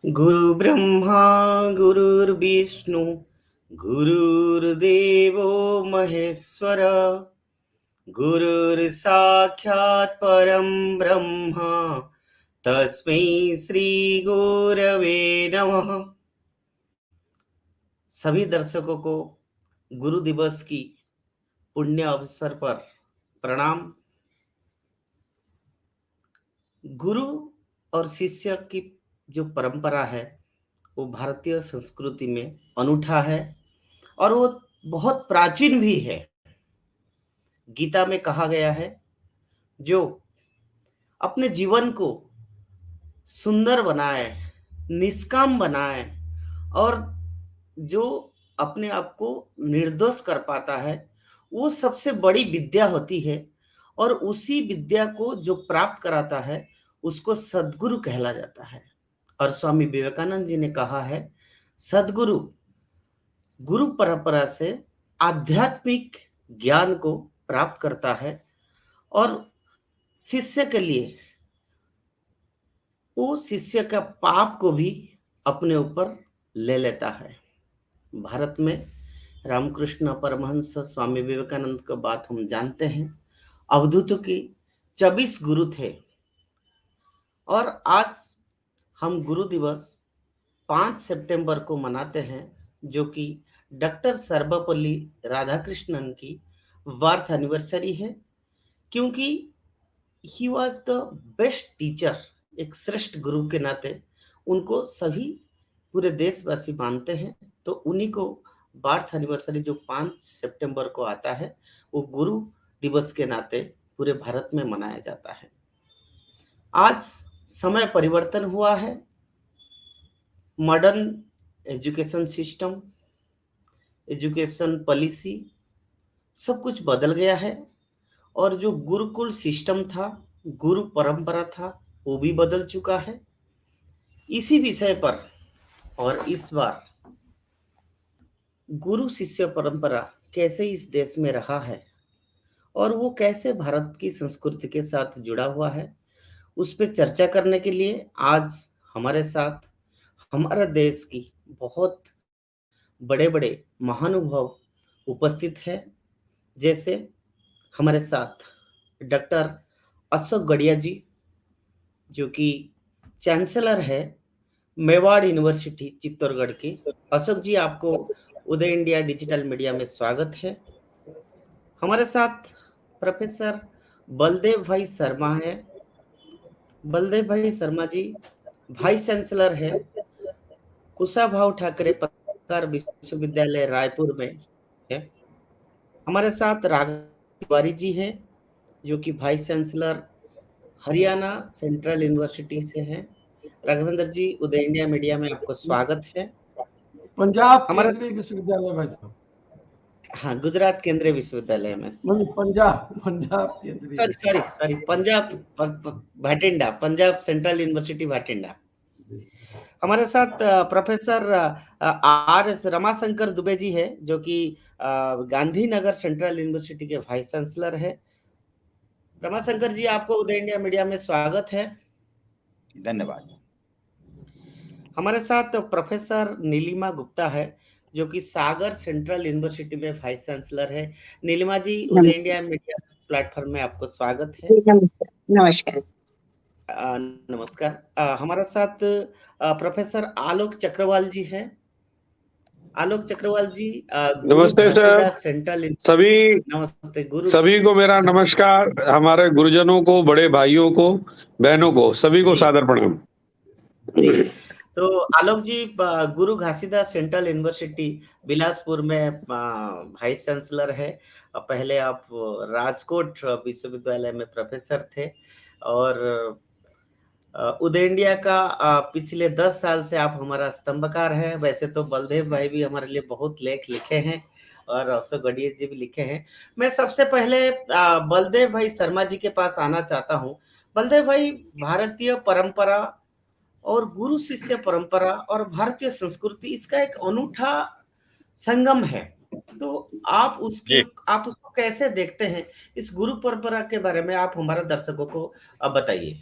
गुरु ब्रह्मा गुरुर्विष्णु गुरुर्देवो महेश्वर गुरुर्साक्षात् परं ब्रह्म तस्मै श्री गुरवे नमः। सभी दर्शकों को गुरु दिवस की पुण्य अवसर पर प्रणाम। गुरु और शिष्य की जो परंपरा है वो भारतीय संस्कृति में अनूठा है और वो बहुत प्राचीन भी है। गीता में कहा गया है, जो अपने जीवन को सुंदर बनाए, निष्काम बनाए और जो अपने आप को निर्दोष कर पाता है, वो सबसे बड़ी विद्या होती है। और उसी विद्या को जो प्राप्त कराता है उसको सद्गुरु कहला जाता है। और स्वामी विवेकानंद जी ने कहा है, सद्गुरु गुरु परंपरा से आध्यात्मिक ज्ञान को प्राप्त करता है और शिष्य के लिए वो शिष्य का पाप को भी अपने ऊपर ले लेता है। भारत में रामकृष्ण परमहंस स्वामी विवेकानंद की बात हम जानते हैं। अवधूत की 24 गुरु थे और आज हम गुरु दिवस 5 सितंबर को मनाते हैं, जो कि डॉक्टर सर्वपल्ली राधाकृष्णन की बर्थ एनिवर्सरी है। क्योंकि he was the best teacher, एक श्रेष्ठ गुरु के नाते उनको सभी पूरे देशवासी मानते हैं। तो उन्हीं को बर्थ एनिवर्सरी जो 5 सितंबर को आता है, वो गुरु दिवस के नाते पूरे भारत में मनाया जाता है। आज समय परिवर्तन हुआ है, modern education system, education policy सब कुछ बदल गया है और जो गुरुकुल सिस्टम था, गुरु परंपरा था, वो भी बदल चुका है। इसी विषय पर और इस बार गुरु शिष्य परंपरा कैसे इस देश में रहा है और वो कैसे भारत की संस्कृति के साथ जुड़ा हुआ है, उस पर चर्चा करने के लिए आज हमारे साथ हमारे देश की बहुत बड़े बड़े महानुभाव उपस्थित है। जैसे हमारे साथ डॉक्टर अशोक गड़िया जी, जो कि चांसलर है मेवाड़ यूनिवर्सिटी चित्तौड़गढ़ की। अशोक जी, आपको उदय इंडिया डिजिटल मीडिया में स्वागत है। हमारे साथ प्रोफेसर बलदेव भाई शर्मा है। बलदेव भाई शर्मा जी वाइस चांसलर है कुशाभाऊ ठाकरे पत्रकार विश्वविद्यालय रायपुर में है। हमारे साथ राघव तिवारी जी है, जो कि vice chancellor Haryana central university से हैं। राघवेंद्र जी, उदय इंडिया मीडिया में आपको स्वागत है। पंजाब हमारा केंद्रीय विश्वविद्यालय भाई साहब, हाँ, गुजरात केंद्रीय विश्वविद्यालय में। नहीं पंजाब केंद्रीय sorry sorry sorry, Punjab Bathinda, Punjab central university Bathinda. हमारे साथ professor R S Ramashankar Dubey ji है, जो कि गांधीनगर सेंट्रल यूनिवर्सिटी के वाइस चांसलर है। रमाशंकर जी, आपको उदय इंडिया मीडिया में स्वागत है। धन्यवाद। हमारे साथ प्रोफेसर नीलिमा गुप्ता है, जो कि सागर सेंट्रल यूनिवर्सिटी में वाइस चांसलर है। नीलिमा जी, उदय इंडिया मीडिया प्लेटफॉर्म में आपको स्वागत है। नमस्कार। नमस्कार। हमारे साथ प्रोफेसर आलोक चक्रवाल जी हैं। आलोक चक्रवाल जी, गुरु नमस्ते सर। घासीदास सेंट्रल। सभी नमस्ते गुरु। सभी को मेरा नमस्कार। हमारे गुरुजनों को, बड़े भाइयों को, बहनों को, सभी को जी सादर प्रणाम। जी। तो आलोक जी गुरु घासीदास सेंट्रल यूनिवर्सिटी बिलासपुर में वाइस चांसलर है। पहले आप राजकोट विश्वविद्यालय में प्रोफेसर थे और उदय इंडिया का पिछले 10 साल से आप हमारा स्तंभकार है। वैसे तो बलदेव भाई भी हमारे लिए बहुत लेख लिखे हैं और अशोक गढ़िया जी भी लिखे हैं। मैं सबसे पहले बलदेव भाई शर्मा जी के पास आना चाहता हूँ। बलदेव भाई, भारतीय परंपरा और गुरु शिष्य परंपरा और भारतीय संस्कृति, इसका एक अनूठा संगम है। तो आप उसको कैसे देखते हैं? इस गुरु परंपरा के बारे में आप हमारे दर्शकों को बताइए।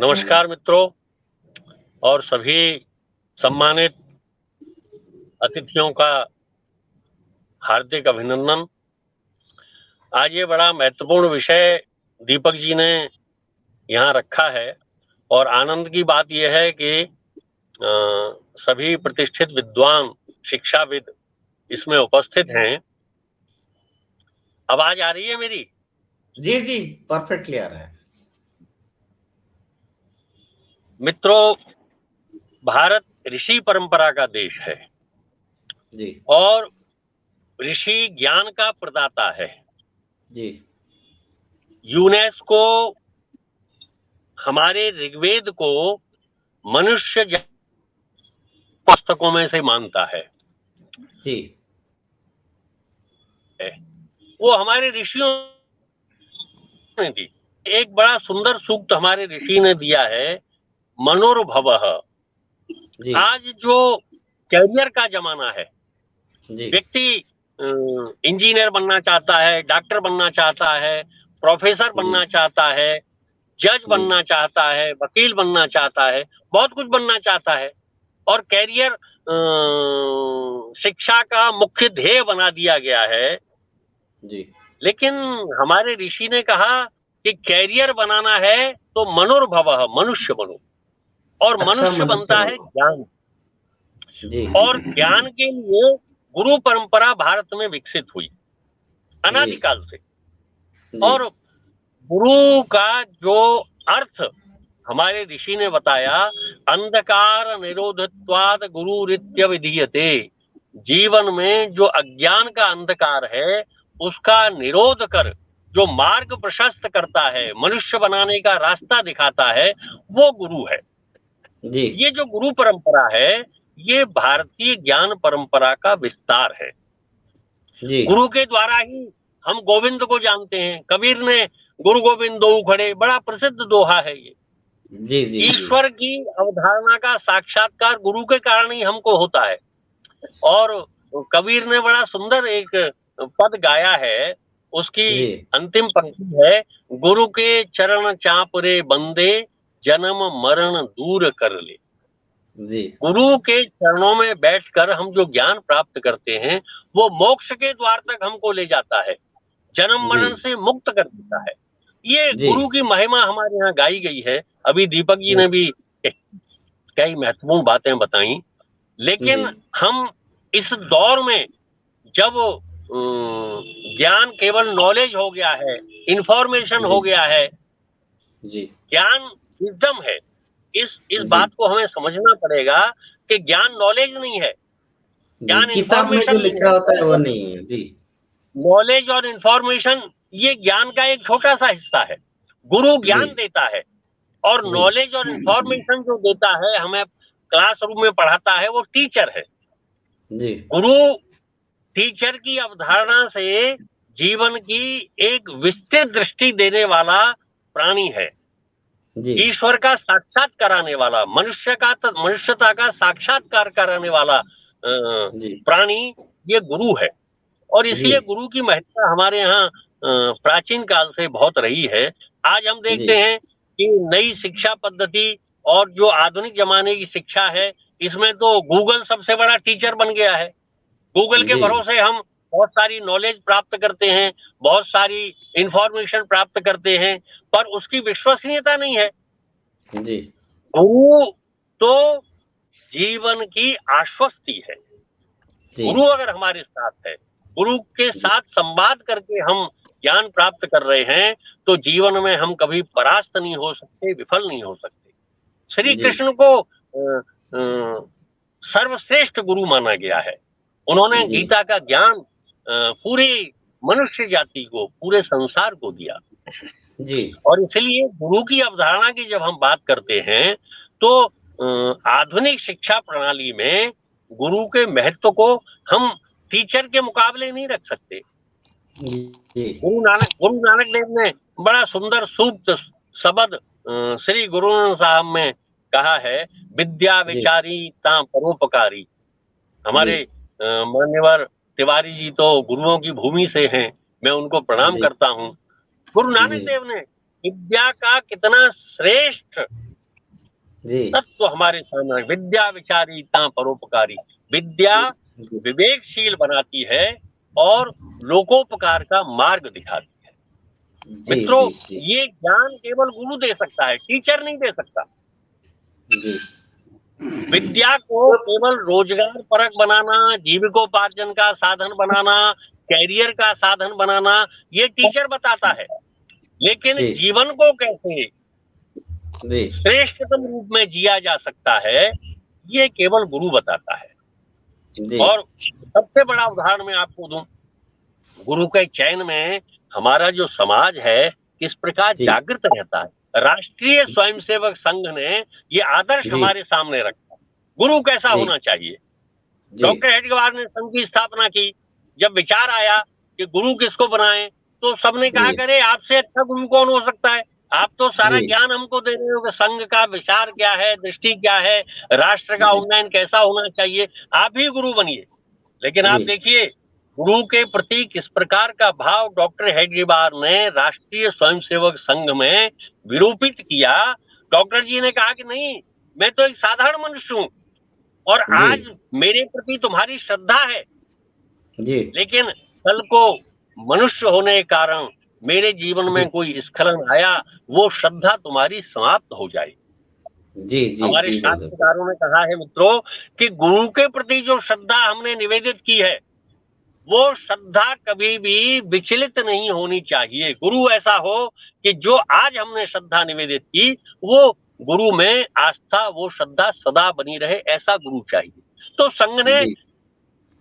नमस्कार मित्रों और सभी सम्मानित अतिथियों का हार्दिक अभिनंदन। आज ये बड़ा महत्वपूर्ण विषय दीपक जी ने यहाँ रखा है और आनंद की बात यह है कि सभी प्रतिष्ठित विद्वान शिक्षाविद इसमें उपस्थित हैं। आवाज आ रही है मेरी? जी जी, परफेक्टली आ रहा है। मित्रों, भारत ऋषि परंपरा का देश है जी और ऋषि ज्ञान का प्रदाता है। जी यूनेस्को हमारे ऋग्वेद को मनुष्य पुस्तकों में से मानता है। जी वो हमारे ऋषियों ने दी। एक बड़ा सुंदर सूक्त हमारे ऋषि ने दिया है, मनोर्भवः। जी आज जो कैरियर का जमाना है, जी व्यक्ति इंजीनियर बनना चाहता है, डॉक्टर बनना चाहता है, प्रोफेसर बनना चाहता है, जज बनना चाहता है, वकील बनना चाहता है, बहुत कुछ बनना चाहता है और कैरियर शिक्षा का मुख्य ध्येय बना दिया गया है। जी लेकिन हमारे ऋषि ने कहा कि कैरियर बनाना है तो मनोर्भवः, मनुष्य बनो। और अच्छा, मनुष्य बनता है बनो। ज्ञान। जी और ज्ञान के लिए गुरु परंपरा भारत में विकसित हुई अनादिकाल से। जी और गुरु का जो अर्थ हमारे ऋषि ने बताया, अंधकार निरोधत्वाद गुरु रित्य विधीयते। जीवन में जो अज्ञान का अंधकार है उसका निरोध कर जो मार्ग प्रशस्त करता है, मनुष्य बनाने का रास्ता दिखाता है, वो गुरु है। जी ये जो गुरु परंपरा है ये भारतीय ज्ञान परंपरा का विस्तार है। जी गुरु के द्वारा ही हम गोविंद को जानते हैं। कबीर ने गुरु गोविंद दो खड़े, बड़ा प्रसिद्ध दोहा है ये। जी जी ईश्वर की अवधारणा का साक्षात्कार गुरु के कारण ही हमको होता है। और कबीर ने बड़ा सुंदर एक पद गाया है, उसकी जी अंतिम पंक्ति है, गुरु के चरण चाप रे बंदे, जन्म मरण दूर कर ले। जी गुरु के चरणों में बैठकर हम जो ज्ञान प्राप्त करते हैं वो मोक्ष के द्वार तक हमको ले जाता है, जन्म मरण से मुक्त कर देता है। ये जी गुरु की महिमा हमारे यहाँ गाई गई है। अभी दीपक जी ने भी कई महत्वपूर्ण बातें बताई। लेकिन हम इस दौर में जब ज्ञान केवल नॉलेज हो गया है, इंफॉर्मेशन हो गया है, जी ज्ञान विजडम है, इस बात को हमें समझना पड़ेगा कि ज्ञान नॉलेज नहीं है, ज्ञान किताब में जो लिखा होता है वो नहीं है। जी, नॉलेज और इंफॉर्मेशन ये ज्ञान का एक छोटा सा हिस्सा है। गुरु ज्ञान देता है और नॉलेज और इंफॉर्मेशन जो देता है, हमें क्लासरूम में पढ़ाता है, वो टीचर है। जी गुरु टीचर की अवधारणा से जीवन की एक विस्तृत दृष्टि देने वाला प्राणी है। ईश्वर का साक्षात कराने वाला, मनुष्यता का साक्षात्कार कराने वाला प्राणी ये गुरु है। और इसलिए गुरु की महत्ता हमारे यहाँ प्राचीन काल से बहुत रही है। आज हम देखते हैं कि नई शिक्षा पद्धति और जो आधुनिक जमाने की शिक्षा है, इसमें तो गूगल सबसे बड़ा टीचर बन गया है। गूगल के भरोसे हम बहुत सारी नॉलेज प्राप्त करते हैं, बहुत सारी इंफॉर्मेशन प्राप्त करते हैं, पर उसकी विश्वसनीयता नहीं है। जी, गुरु तो जीवन की आश्वस्ति है। गुरु अगर हमारे साथ है, गुरु के साथ संवाद करके हम ज्ञान प्राप्त कर रहे हैं, तो जीवन में हम कभी परास्त नहीं हो सकते, विफल नहीं हो सकते। श्री कृष्ण को सर्वश्रेष्ठ गुरु माना गया है। उन्होंने गीता का ज्ञान पूरी मनुष्य जाति को, पूरे संसार को दिया। जी, और इसलिए गुरु की अवधारणा की जब हम बात करते हैं तो आधुनिक शिक्षा प्रणाली में गुरु के महत्व को हम टीचर के मुकाबले नहीं रख सकते। गुरु नानक देव ने बड़ा सुंदर सूक्त शब्द श्री गुरु नानक साहब में कहा है, विद्या विचारी ता परोपकारी। हमारे मान्यवर तिवारी जी तो गुरुओं की भूमि से हैं, मैं उनको प्रणाम करता हूँ। गुरु नानक देव ने विद्या का कितना श्रेष्ठ जी तत्व हमारे सामने। विद्या विचारिता परोपकारी, विद्या जी विवेकशील बनाती है और लोकोपकार का मार्ग दिखाती है। जी मित्रों, जी जी ये ज्ञान केवल गुरु दे सकता है, टीचर नहीं दे सकता। जी विद्या को केवल रोजगार परक बनाना, जीविकोपार्जन का साधन बनाना, कैरियर का साधन बनाना, ये टीचर बताता है। लेकिन जी जीवन को कैसे जी श्रेष्ठतम रूप में जिया जा सकता है, ये केवल गुरु बताता है। जी और सबसे बड़ा उदाहरण मैं आपको दूं, गुरु के चयन में हमारा जो समाज है किस प्रकार जी जागृत रहता है। राष्ट्रीय स्वयंसेवक संघ ने ये आदर्श जी हमारे सामने रखा, गुरु कैसा जी होना चाहिए। जी डॉक्टर हेडगेवार ने संघ की स्थापना की। जब विचार आया कि गुरु किसको बनाएं, तो सबने कहा जी करे आपसे अच्छा गुरु कौन हो सकता है, आप तो सारा जी ज्ञान हमको दे रहे हो कि संघ का विचार क्या है, दृष्टि क्या है, राष्ट्र का जी उन्नयन कैसा होना चाहिए, आप ही गुरु बनिए। लेकिन आप जी देखिए गुरु के प्रति किस प्रकार का भाव डॉक्टर हेडगेवार ने राष्ट्रीय स्वयंसेवक संघ में विरूपित किया। डॉक्टर जी ने कहा कि नहीं, मैं तो एक साधारण मनुष्य हूँ और जी आज मेरे प्रति तुम्हारी श्रद्धा है, जी लेकिन कल को मनुष्य होने के कारण मेरे जीवन में जी कोई स्खलन आया, वो श्रद्धा तुम्हारी समाप्त हो जाएगी। जी जी हमारे जी बिल्कुल शास्त्रकारों ने कहा है मित्रों कि गुरु के प्रति जो श्रद्धा हमने निवेदित की है, वो श्रद्धा कभी भी विचलित नहीं होनी चाहिए। गुरु ऐसा हो कि जो आज हमने श्रद्धा निवेदित की, वो गुरु में आस्था, वो श्रद्धा सदा बनी रहे, ऐसा गुरु चाहिए। तो संघ ने जी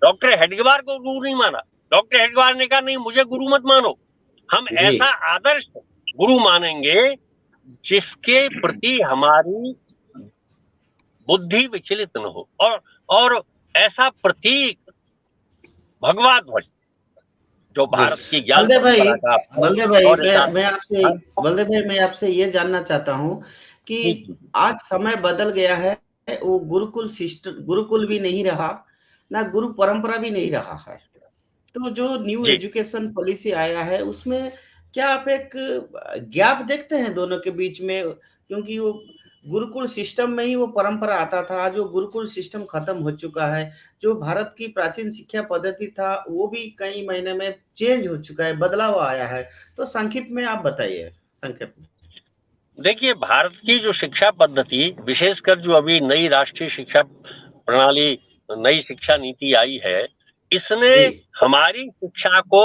डॉक्टर हेडगेवार को गुरु नहीं माना। डॉक्टर हेडगेवार ने कहा नहीं, मुझे गुरु मत मानो, हम जी ऐसा आदर्श गुरु मानेंगे जिसके प्रति हमारी बुद्धि विचलित न हो। और ऐसा प्रतीक भगवा ध्वज जो जी भारत की ज्ञान परंपरा का बलदेव भाई और बलदेव भाई मैं आपसे ये जानना चाहता हूँ कि आज समय बदल गया है। वो गुरुकुल सिस्टम, गुरुकुल भी नहीं रहा, ना गुरु परंपरा भी नहीं रहा है। तो जो न्यू जी एजुकेशन पॉलिसी आया है उसमें क्या आप एक गैप देखते हैं दोनों के बीच में? क्योंकि वो गुरुकुल सिस्टम में ही वो परंपरा आता था, आज वो गुरुकुल सिस्टम खत्म हो चुका है। जो भारत की प्राचीन शिक्षा पद्धति था वो भी कई महीने में चेंज हो चुका है, बदलाव आया है। तो संक्षिप्त में आप बताइए, संक्षिप्त में। देखिए, भारत की जो शिक्षा पद्धति, विशेषकर जो अभी नई राष्ट्रीय शिक्षा प्रणाली, नई शिक्षा नीति आई है, इसने जी हमारी शिक्षा को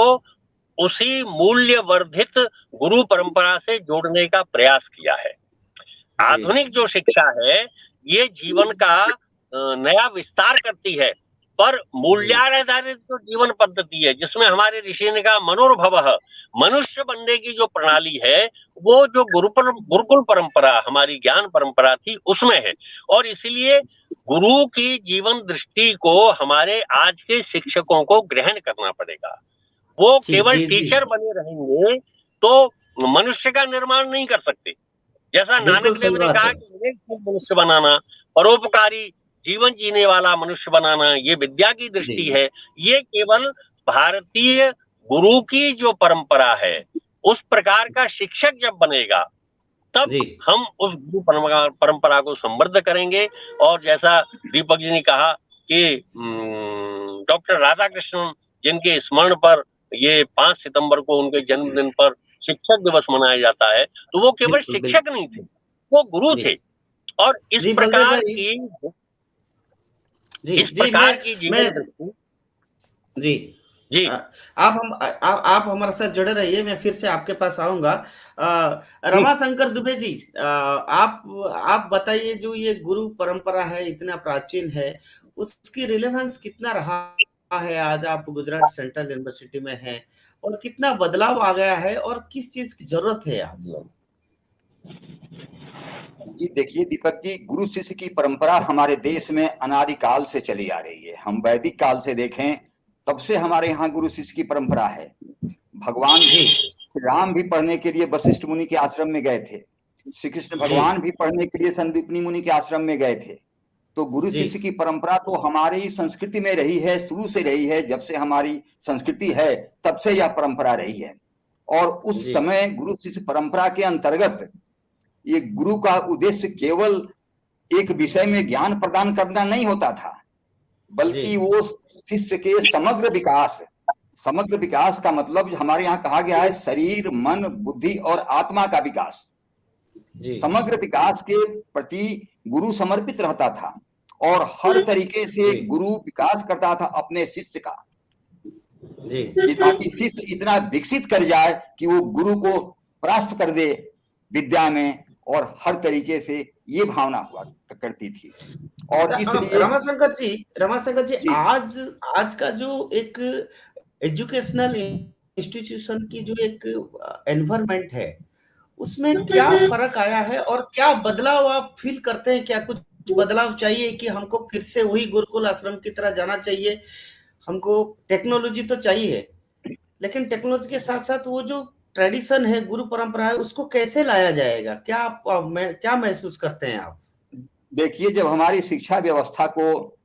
उसी मूल्य वर्धित गुरु परंपरा से जोड़ने का प्रयास किया है। जी आधुनिक जो शिक्षा है, ये जीवन का नया विस्तार करती है, पर मूल्याधारित जो जीवन पद्धति है, जिसमें हमारे ऋषि ने कहा मनोर्भवः, मनुष्य बनने की जो प्रणाली है, वो जो गुरुकुल परंपरा, हमारी ज्ञान परंपरा थी, उसमें है। और इसलिए गुरु की जीवन दृष्टि को हमारे आज के शिक्षकों को ग्रहण करना पड़ेगा। वो जी केवल जी जी टीचर बने रहेंगे तो मनुष्य का निर्माण नहीं कर सकते। जैसा बिल्कुल नानक सही देव ने बात कहा है। कि विवेकशील मनुष्य बनाना, परोपकारी जीवन जीने वाला मनुष्य बनाना, ये विद्या की जी दृष्टि जी है। ये केवल भारतीय गुरु की जो परंपरा है, उस प्रकार का शिक्षक जब बनेगा, तब जी हम उस गुरु परंपरा को समृद्ध करेंगे। और जैसा दीपक जी ने कहा कि डॉक्टर राधाकृष्णन, जिनके स्मरण पर ये 5 सितंबर को उनके जन्मदिन पर शिक्षक दिवस मनाया जाता है, तो वो केवल बिल्कुल शिक्षक नहीं थे, वो गुरु जी थे। और इस जी बलदेव प्रकार भाई जी इस जी प्रकार की मैं जीवन दृष्टि। जी जी आप हमारे साथ जुड़े रहिए, मैं फिर से आपके पास आऊंगा। रमाशंकर दुबे जी, आप बताइए, जो ये गुरु परंपरा है इतना प्राचीन है, उसकी रिलेवेंस कितना रहा है? आज आप गुजरात सेंट्रल यूनिवर्सिटी में हैं और कितना बदलाव आ गया है और किस चीज की जरूरत है आज? जी देखिए दीपक जी, गुरु शिष्य की परंपरा हमारे देश में अनादिकाल से चली आ रही है। हम वैदिक काल से देखें, तब से हमारे यहाँ गुरु शिष्य की परंपरा है। भगवान राम भी पढ़ने के लिए वशिष्ठ मुनि के आश्रम में गए थे, श्री कृष्ण भगवान भी पढ़ने के लिए संदीपनी मुनि के आश्रम में गए थे। तो गुरु शिष्य की परंपरा तो हमारी संस्कृति में रही है, शुरू से रही है। जब से हमारी संस्कृति है तब से यह परंपरा रही है। और उस समय गुरु शिष्य परंपरा के अंतर्गत ये गुरु का उद्देश्य केवल एक विषय में ज्ञान प्रदान करना नहीं होता था, बल्कि वो शिष्य के समग्र विकास का मतलब हमारे यहाँ कहा गया है शरीर, मन, बुद्धि और आत्मा का विकास। समग्र विकास के प्रति गुरु समर्पित रहता था और हर तरीके से गुरु विकास करता था अपने शिष्य का, ताकि शिष्य इतना विकसित कर जाए कि वो गुरु को परास्त कर दे विद्या में, और हर तरीके से ये भावना हुआ करती थी। और इसलिए रमाशंकर जी आज का जो एक एजुकेशनल इंस्टीट्यूशन की जो एक एनवायरनमेंट है, उसमें क्या फर्क आया है और क्या बदलाव आप फील करते हैं? क्या कुछ बदलाव चाहिए कि हमको फिर से वही गुरुकुल आश्रम की तरह जाना चाहिए? हमको टेक्नोलॉजी तो चाहिए, लेकिन टेक्नोलॉजी के साथ साथ वो जो ट्रेडिशन है, गुरु परंपरा है, उसको कैसे लाया जाएगा? क्या महसूस करते हैं आप? देखिए, जब हमारी शिक्षा व्यवस्था को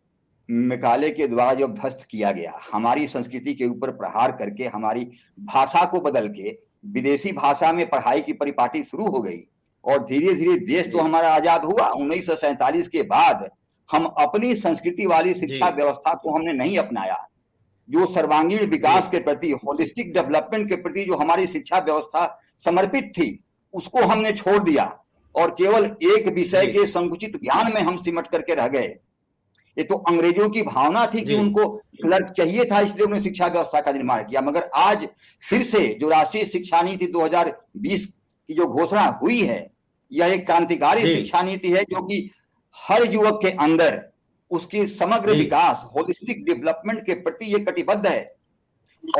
मैकाले के द्वारा जब ध्वस्त किया गया, हमारी संस्कृति के ऊपर प्रहार करके हमारी भाषा को बदल के विदेशी भाषा में पढ़ाई की परिपाटी शुरू हो गई, और धीरे धीरे देश तो हमारा आजाद हुआ। 1947 के बाद हम अपनी संस्कृति वाली शिक्षा व्यवस्था को हमने नहीं अपनाया। जो सर्वांगीण विकास के प्रति, होलिस्टिक डेवलपमेंट के प्रति जो हमारी शिक्षा व्यवस्था समर्पित थी, उसको हमने छोड़ दिया और केवल एक विषय के संकुचित ज्ञान में हम सिमट करके रह गए। ये तो अंग्रेजों की भावना थी कि उनको क्लर्क चाहिए था, इसलिए उन्होंने शिक्षा व्यवस्था का निर्माण किया। मगर आज फिर से जो राष्ट्रीय शिक्षा नीति 2020 की जो घोषणा हुई है, यह एक क्रांतिकारी शिक्षा नीति है जो कि हर युवक के अंदर उसकी समग्र विकास, होलिस्टिक डेवलपमेंट के प्रति ये कटिबद्ध है।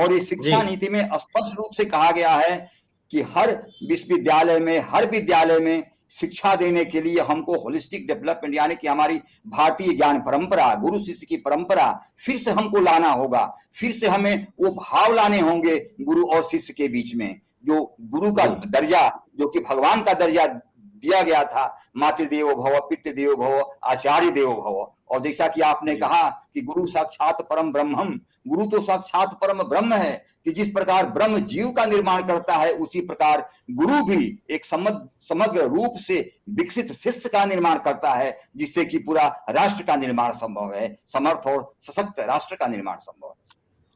और इस शिक्षा नीति में स्पष्ट रूप से कहा गया है कि हर विश्वविद्यालय में, हर विद्यालय में शिक्षा देने के लिए हमको होलिस्टिक डेवलपमेंट, यानी कि हमारी भारतीय ज्ञान परंपरा, गुरु शिष्य की परंपरा फिर से हमको लाना होगा। फिर से हमें वो भाव लाने होंगे गुरु और शिष्य के बीच में, जो गुरु का दर्जा, जो कि भगवान का दर्जा दिया गया था, मातृदेवो भव, पितृदेवो भव, आचार्य देवो भव। और जैसा कि आपने कहा कि गुरु साक्षात परम ब्रह्मम, गुरु तो साक्षात परम ब्रह्म है, कि जिस प्रकार ब्रह्म जीव का निर्माण करता है, उसी प्रकार गुरु भी एक समग्र रूप से विकसित शिष्य का निर्माण करता है, जिससे कि पूरा राष्ट्र का निर्माण संभव है, समर्थ और सशक्त राष्ट्र का निर्माण संभव है।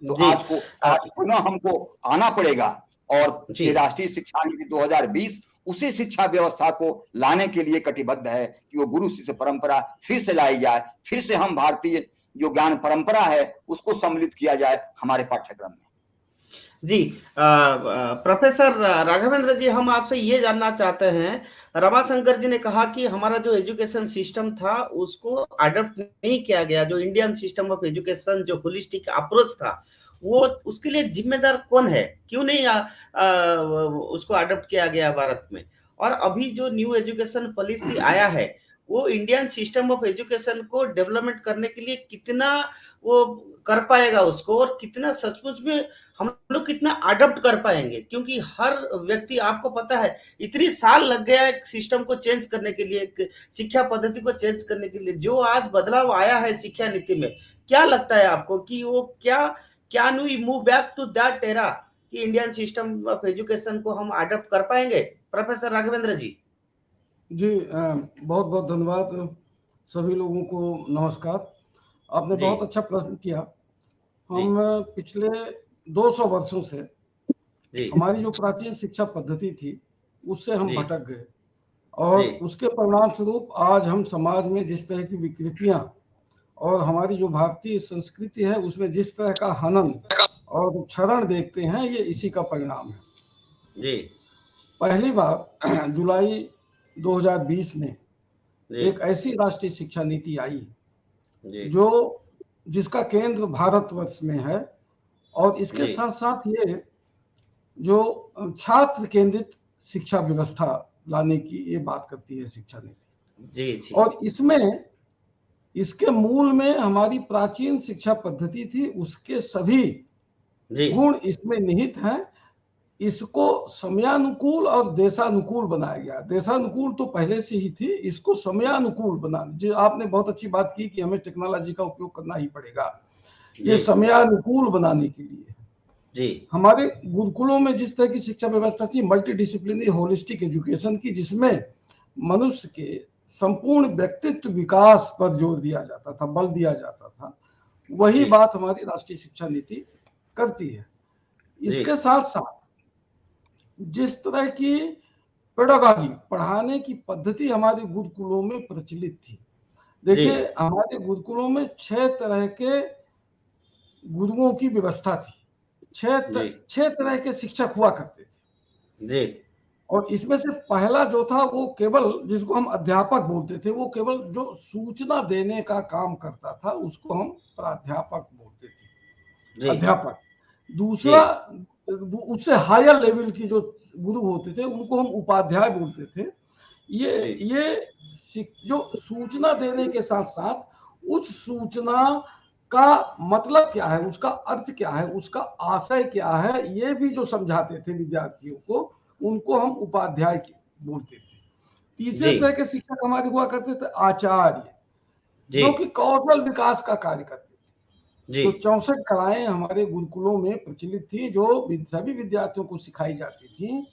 तो आज पुनः हमको आना पड़ेगा, और ये राष्ट्रीय शिक्षा नीति 2020 उसी शिक्षा व्यवस्था को लाने के लिए कटिबद्ध है कि वो गुरु शिष्य परंपरा फिर से लाई जाए, फिर से हम भारतीय जो ज्ञान परंपरा है उसको सम्मिलित किया जाए हमारे पाठ्यक्रम में। जी, प्रोफेसर राघवेंद्र जी, हम आपसे ये जानना चाहते हैं, रमाशंकर जी ने कहा कि हमारा जो एजुकेशन सिस्टम था उसको अडॉप्ट नहीं किया गया, जो इंडियन सिस्टम ऑफ एजुकेशन, जो होलिस्टिक अप्रोच था, वो उसके लिए जिम्मेदार कौन है? क्यों नहीं उसको अडॉप्ट किया गया भारत में? और अभी जो न्यू एजुकेशन पॉलिसी आया है, वो इंडियन सिस्टम ऑफ एजुकेशन को डेवलपमेंट करने के लिए कितना वो कर पाएगा उसको, और कितना सचमुच में हम लोग कितना अडॉप्ट कर पाएंगे? क्योंकि हर व्यक्ति, आपको पता है, इतनी साल लग गया है सिस्टम को चेंज करने के लिए, शिक्षा पद्धति को चेंज करने के लिए। जो आज बदलाव आया है शिक्षा नीति में, क्या लगता है आपको कि वो can we move back to that era कि इंडियन सिस्टम ऑफ एजुकेशन को हम अडॉप्ट कर पाएंगे? प्रोफेसर राघवेंद्र जी। जी, बहुत बहुत धन्यवाद। सभी लोगों को नमस्कार। आपने बहुत अच्छा प्रश्न किया। हम पिछले 200 वर्षों से हमारी जो प्राचीन शिक्षा पद्धति थी उससे हम भटक गए, और उसके परिणाम स्वरूप आज हम समाज में जिस तरह की विकृतियां और हमारी जो भारतीय संस्कृति है उसमें जिस तरह का हनन और क्षरण देखते हैं, ये इसी का परिणाम है। जी, पहली बार जुलाई 2020 में एक ऐसी राष्ट्रीय शिक्षा नीति आई जिसका केंद्र भारतवर्ष में है, और इसके साथ साथ ये जो छात्र केंद्रित शिक्षा व्यवस्था लाने की ये बात करती है शिक्षा नीति। जी। और इसमें, इसके मूल में हमारी प्राचीन शिक्षा पद्धति थी, उसके सभी गुण इसमें निहित हैं। इसको समयानुकूल और देशानुकूल बनाया गया। देशानुकूल तो पहले से ही थी, इसको समयानुकूल बना, जो आपने बहुत अच्छी बात की कि हमें टेक्नोलॉजी का उपयोग करना ही पड़ेगा ये समयानुकूल बनाने के लिए। हमारे गुरुकुलों में जिस तरह की शिक्षा व्यवस्था थी, मल्टी डिसिप्लिनरी होलिस्टिक एजुकेशन की, जिसमें मनुष्य के संपूर्ण व्यक्तित्व विकास पर जोर दिया जाता था, बल दिया जाता था। वही बात हमारी राष्ट्रीय शिक्षा नीति करती है। इसके साथ साथ जिस तरह की पेडागॉजी, पढ़ाने की पद्धति हमारे गुरुकुलों में प्रचलित थी, देखिए हमारे गुरुकुलों में 6 तरह के गुरुओं की व्यवस्था थी, 6 तरह के शिक्षक हुआ करते थे जी। और इसमें से पहला जो था वो केवल, जिसको हम अध्यापक बोलते थे, वो केवल जो सूचना देने का काम करता था उसको हम प्राध्यापक बोलते थे, अध्यापक। दूसरा, उससे हायर लेवल की जो गुरु होते थे उनको हम उपाध्याय बोलते थे। ये जो सूचना देने के साथ साथ उस सूचना का मतलब क्या है, उसका अर्थ क्या है, उसका आशय क्या है, ये भी जो समझाते थे विद्यार्थियों को, उनको हम उपाध्याय बोलते थे। तीसरे तरह के शिक्षक हमारे हुआ करते थे आचार्य, जो कि कौशल विकास का कार्य करते थे। तो 64 कलाएं हमारे गुरुकुलों में प्रचलित थी, जो सभी विद्यार्थियों को सिखाई जाती थी।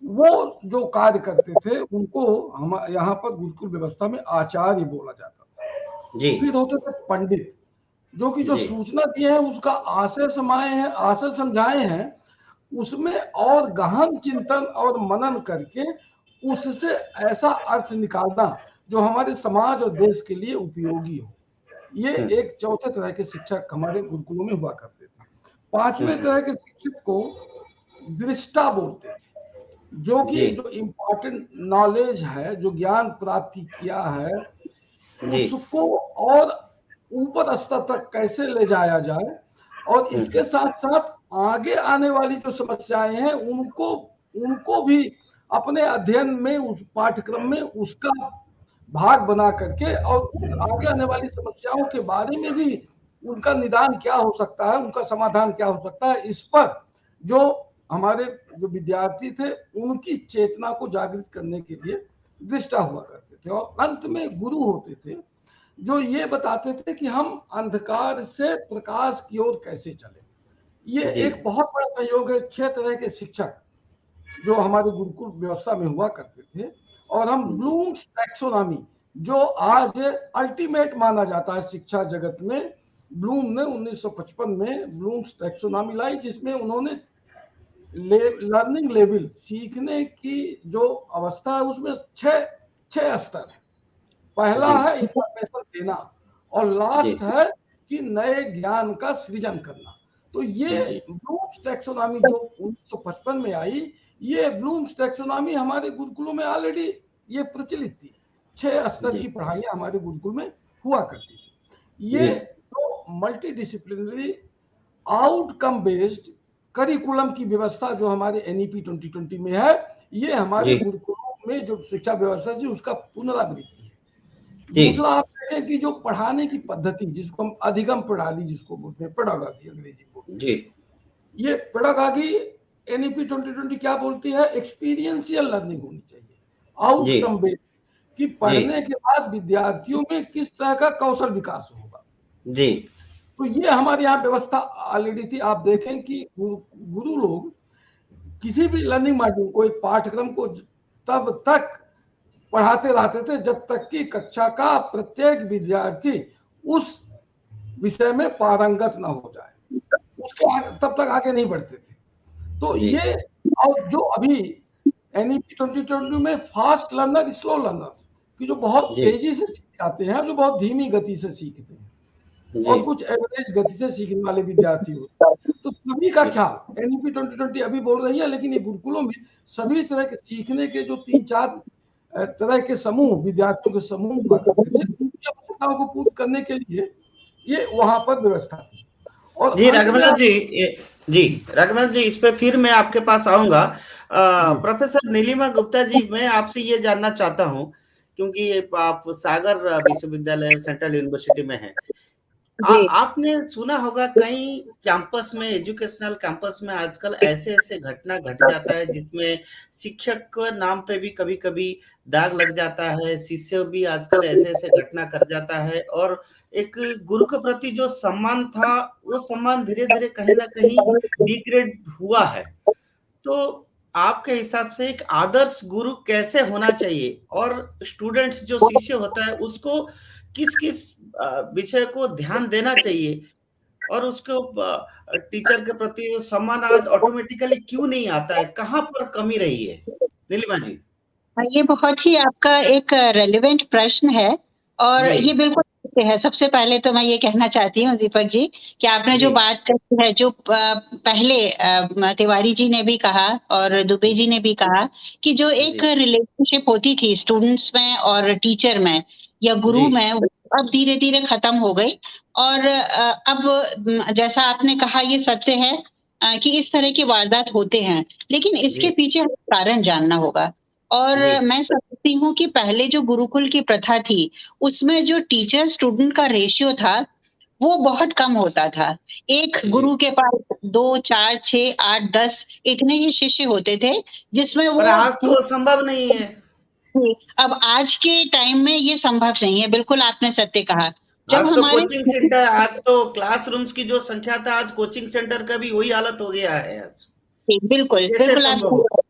वो जो कार्य करते थे उनको हम यहाँ पर गुरुकुल व्यवस्था में आचार्य बोला जाता था। फिर होते थे पंडित, जो कि जो सूचना दिए हैं उसका आशय समाये हैं, आशय समझाए हैं, उसमें और गहन चिंतन और मनन करके उससे ऐसा अर्थ निकालना जो हमारे समाज और देश के लिए उपयोगी हो। ये एक चौथे तरह के शिक्षक हमारे गुरुकुलों में हुआ करते थे। पांचवें तरह के शिक्षक को दृष्टा बोलते थे, जो कि जो इम्पोर्टेंट नॉलेज है, जो ज्ञान प्राप्ति किया है, उसको और ऊपर स्तर तक कैसे ले जाया जाए, और इसके साथ साथ आगे आने वाली जो समस्याएं हैं उनको भी अपने अध्ययन में, उस पाठ्यक्रम में उसका भाग बना करके, और आगे आने वाली समस्याओं के बारे में भी उनका निदान क्या हो सकता है, उनका समाधान क्या हो सकता है, इस पर जो हमारे जो विद्यार्थी थे उनकी चेतना को जागृत करने के लिए दृष्टा हुआ करते थे। और अंत में गुरु होते थे, जो ये बताते थे कि हम अंधकार से प्रकाश की ओर कैसे चले। ये एक बहुत बड़ा सहयोग है। 6 तरह के शिक्षक जो हमारे गुरुकुल व्यवस्था में हुआ करते थे। और हम ब्लूम्स टैक्सोनॉमी, जो आज अल्टीमेट माना जाता है शिक्षा जगत में, ब्लूम ने 1955 में ब्लूम्स टैक्सोनॉमी लाई, जिसमें उन्होंने लर्निंग लेवल, सीखने की जो अवस्था है, उसमें 6 स्तर है। पहला है इंफॉर्मेशन देना, और लास्ट है कि नए ज्ञान का सृजन करना। तो ये ब्लूम्स टैक्सोनॉमी जो 1955 में आई, ये ब्लूम्स टैक्सोनॉमी हमारे गुरुकुलों में ऑलरेडी ये प्रचलित थी। 6 स्तर की पढ़ाइयां हमारे गुरुकुल में हुआ करती थी। ये जो multi disciplinary outcome based curriculum की व्यवस्था जो हमारे NEP 2020 में है, ये हमारे गुरुकुलों में जो शिक्षा व्यवस्था थी उसका पुनरावृत्ति है। दूसरा, आप देखें कि जो पढ़ाने की पद्धति, जिसको हम अधिगम प्रणाली जिसको बोलते हैं, पेडागॉजी अंग्रेजी बोलते हैं, ये पेडागॉजी NEP 2020 क्या बोलती है, एक्सपीरियंशियल लर्निंग होनी चाहिए, आउटकम बेस्ड, कि पढ़ने के बाद विद्यार्थियों में किस तरह का कौशल विकास होगा। तो ये हमारे यहाँ व्यवस्था ऑलरेडी थी। आप देखें कि गुरु लोग किसी भी लर्निंग मॉड्यूल को, एक पाठ्यक्रम को तब तक पढ़ाते रहते थे जब तक कि कक्षा का प्रत्येक विद्यार्थी उस विषय में पारंगत ना हो जाए, उसके तब तक आगे नहीं बढ़ते थे। तो ये, और जो अभी NEP 2020 में फास्ट लर्नर, स्लो लर्नर्स की जो बहुत तेजी से सीख जाते हैं, जो बहुत धीमी गति से सीखते हैं, और कुछ एवरेज गति से सीखने वाले विद्यार्थी होते हैं। तो सभी का ख्याल NEP 2020 अभी बोल रही है, लेकिन ये गुरुकुलों में सभी तरह के सीखने के जो 3-4 तरह के समूह, विद्यार्थियों के समूह हुआ करते थे, उनकी आवश्यकताओं को पूर्ण करने के लिए ये वहां पर व्यवस्था थी। और राघवेंद्र जी, इस पे फिर मैं आपके पास आऊंगा। प्रोफेसर नीलिमा गुप्ता जी, मैं आपसे ये जानना चाहता हूँ, क्योंकि आप सागर विश्वविद्यालय सेंट्रल यूनिवर्सिटी में हैं, आपने सुना होगा कई कैंपस में, एजुकेशनल कैंपस में आजकल ऐसे घटना घट जाता है जिसमें शिक्षक के नाम पे भी कभी कभी दाग लग जाता है, शिष्य भी आजकल ऐसे घटना कर जाता है, और एक गुरु के प्रति जो सम्मान था, वो सम्मान धीरे धीरे कहीं ना कहीं डिग्रेड हुआ है। तो आपके हिसाब से एक आदर्श गुरु कैसे होना चाहिए, और स्टूडेंट्स जो शिष्य होता है उसको किस किस विषय को ध्यान देना चाहिए, और उसको टीचर के प्रति सम्मान आज ऑटोमेटिकली क्यों नहीं आता है, कहाँ पर कमी रही है नीलिमा जी? ये बहुत ही आपका एक रेलेवेंट प्रश्न है और जी। ये बिल्कुल सत्य है। सबसे पहले तो मैं ये कहना चाहती हूँ दीपक जी कि आपने जो जी। बात कही है, जो पहले तिवारी जी ने भी कहा और दुबे जी ने भी कहा कि जो एक जी। रिलेशनशिप होती थी स्टूडेंट्स में और टीचर में या गुरु जी। में, वो अब धीरे-धीरे खत्म हो गई। और अब जैसा आपने कहा ये सत्य है कि इस तरह की वारदात होते हैं, लेकिन इसके जी। पीछे हमें कारण जानना होगा। और जी। मैं समझती हूँ कि पहले जो गुरुकुल की प्रथा थी, उसमें जो टीचर स्टूडेंट का रेशियो था, वो बहुत कम होता था। एक जी। गुरु के पास 2, 4, 6, 8, 10 इतने ही शिष्य होते थे, जिसमें पर वो आज तो संभव नहीं है। अब आज के टाइम में ये संभव नहीं है, बिल्कुल आपने सत्य कहा। जब आज तो हमारे कोचिंग सेंटर, आज तो क्लासरूम्स की जो संख्या था, आज कोचिंग सेंटर का भी वही हालत हो गया है आज। बिल्कुल, कैसे बिल्कुल आप संभव हो?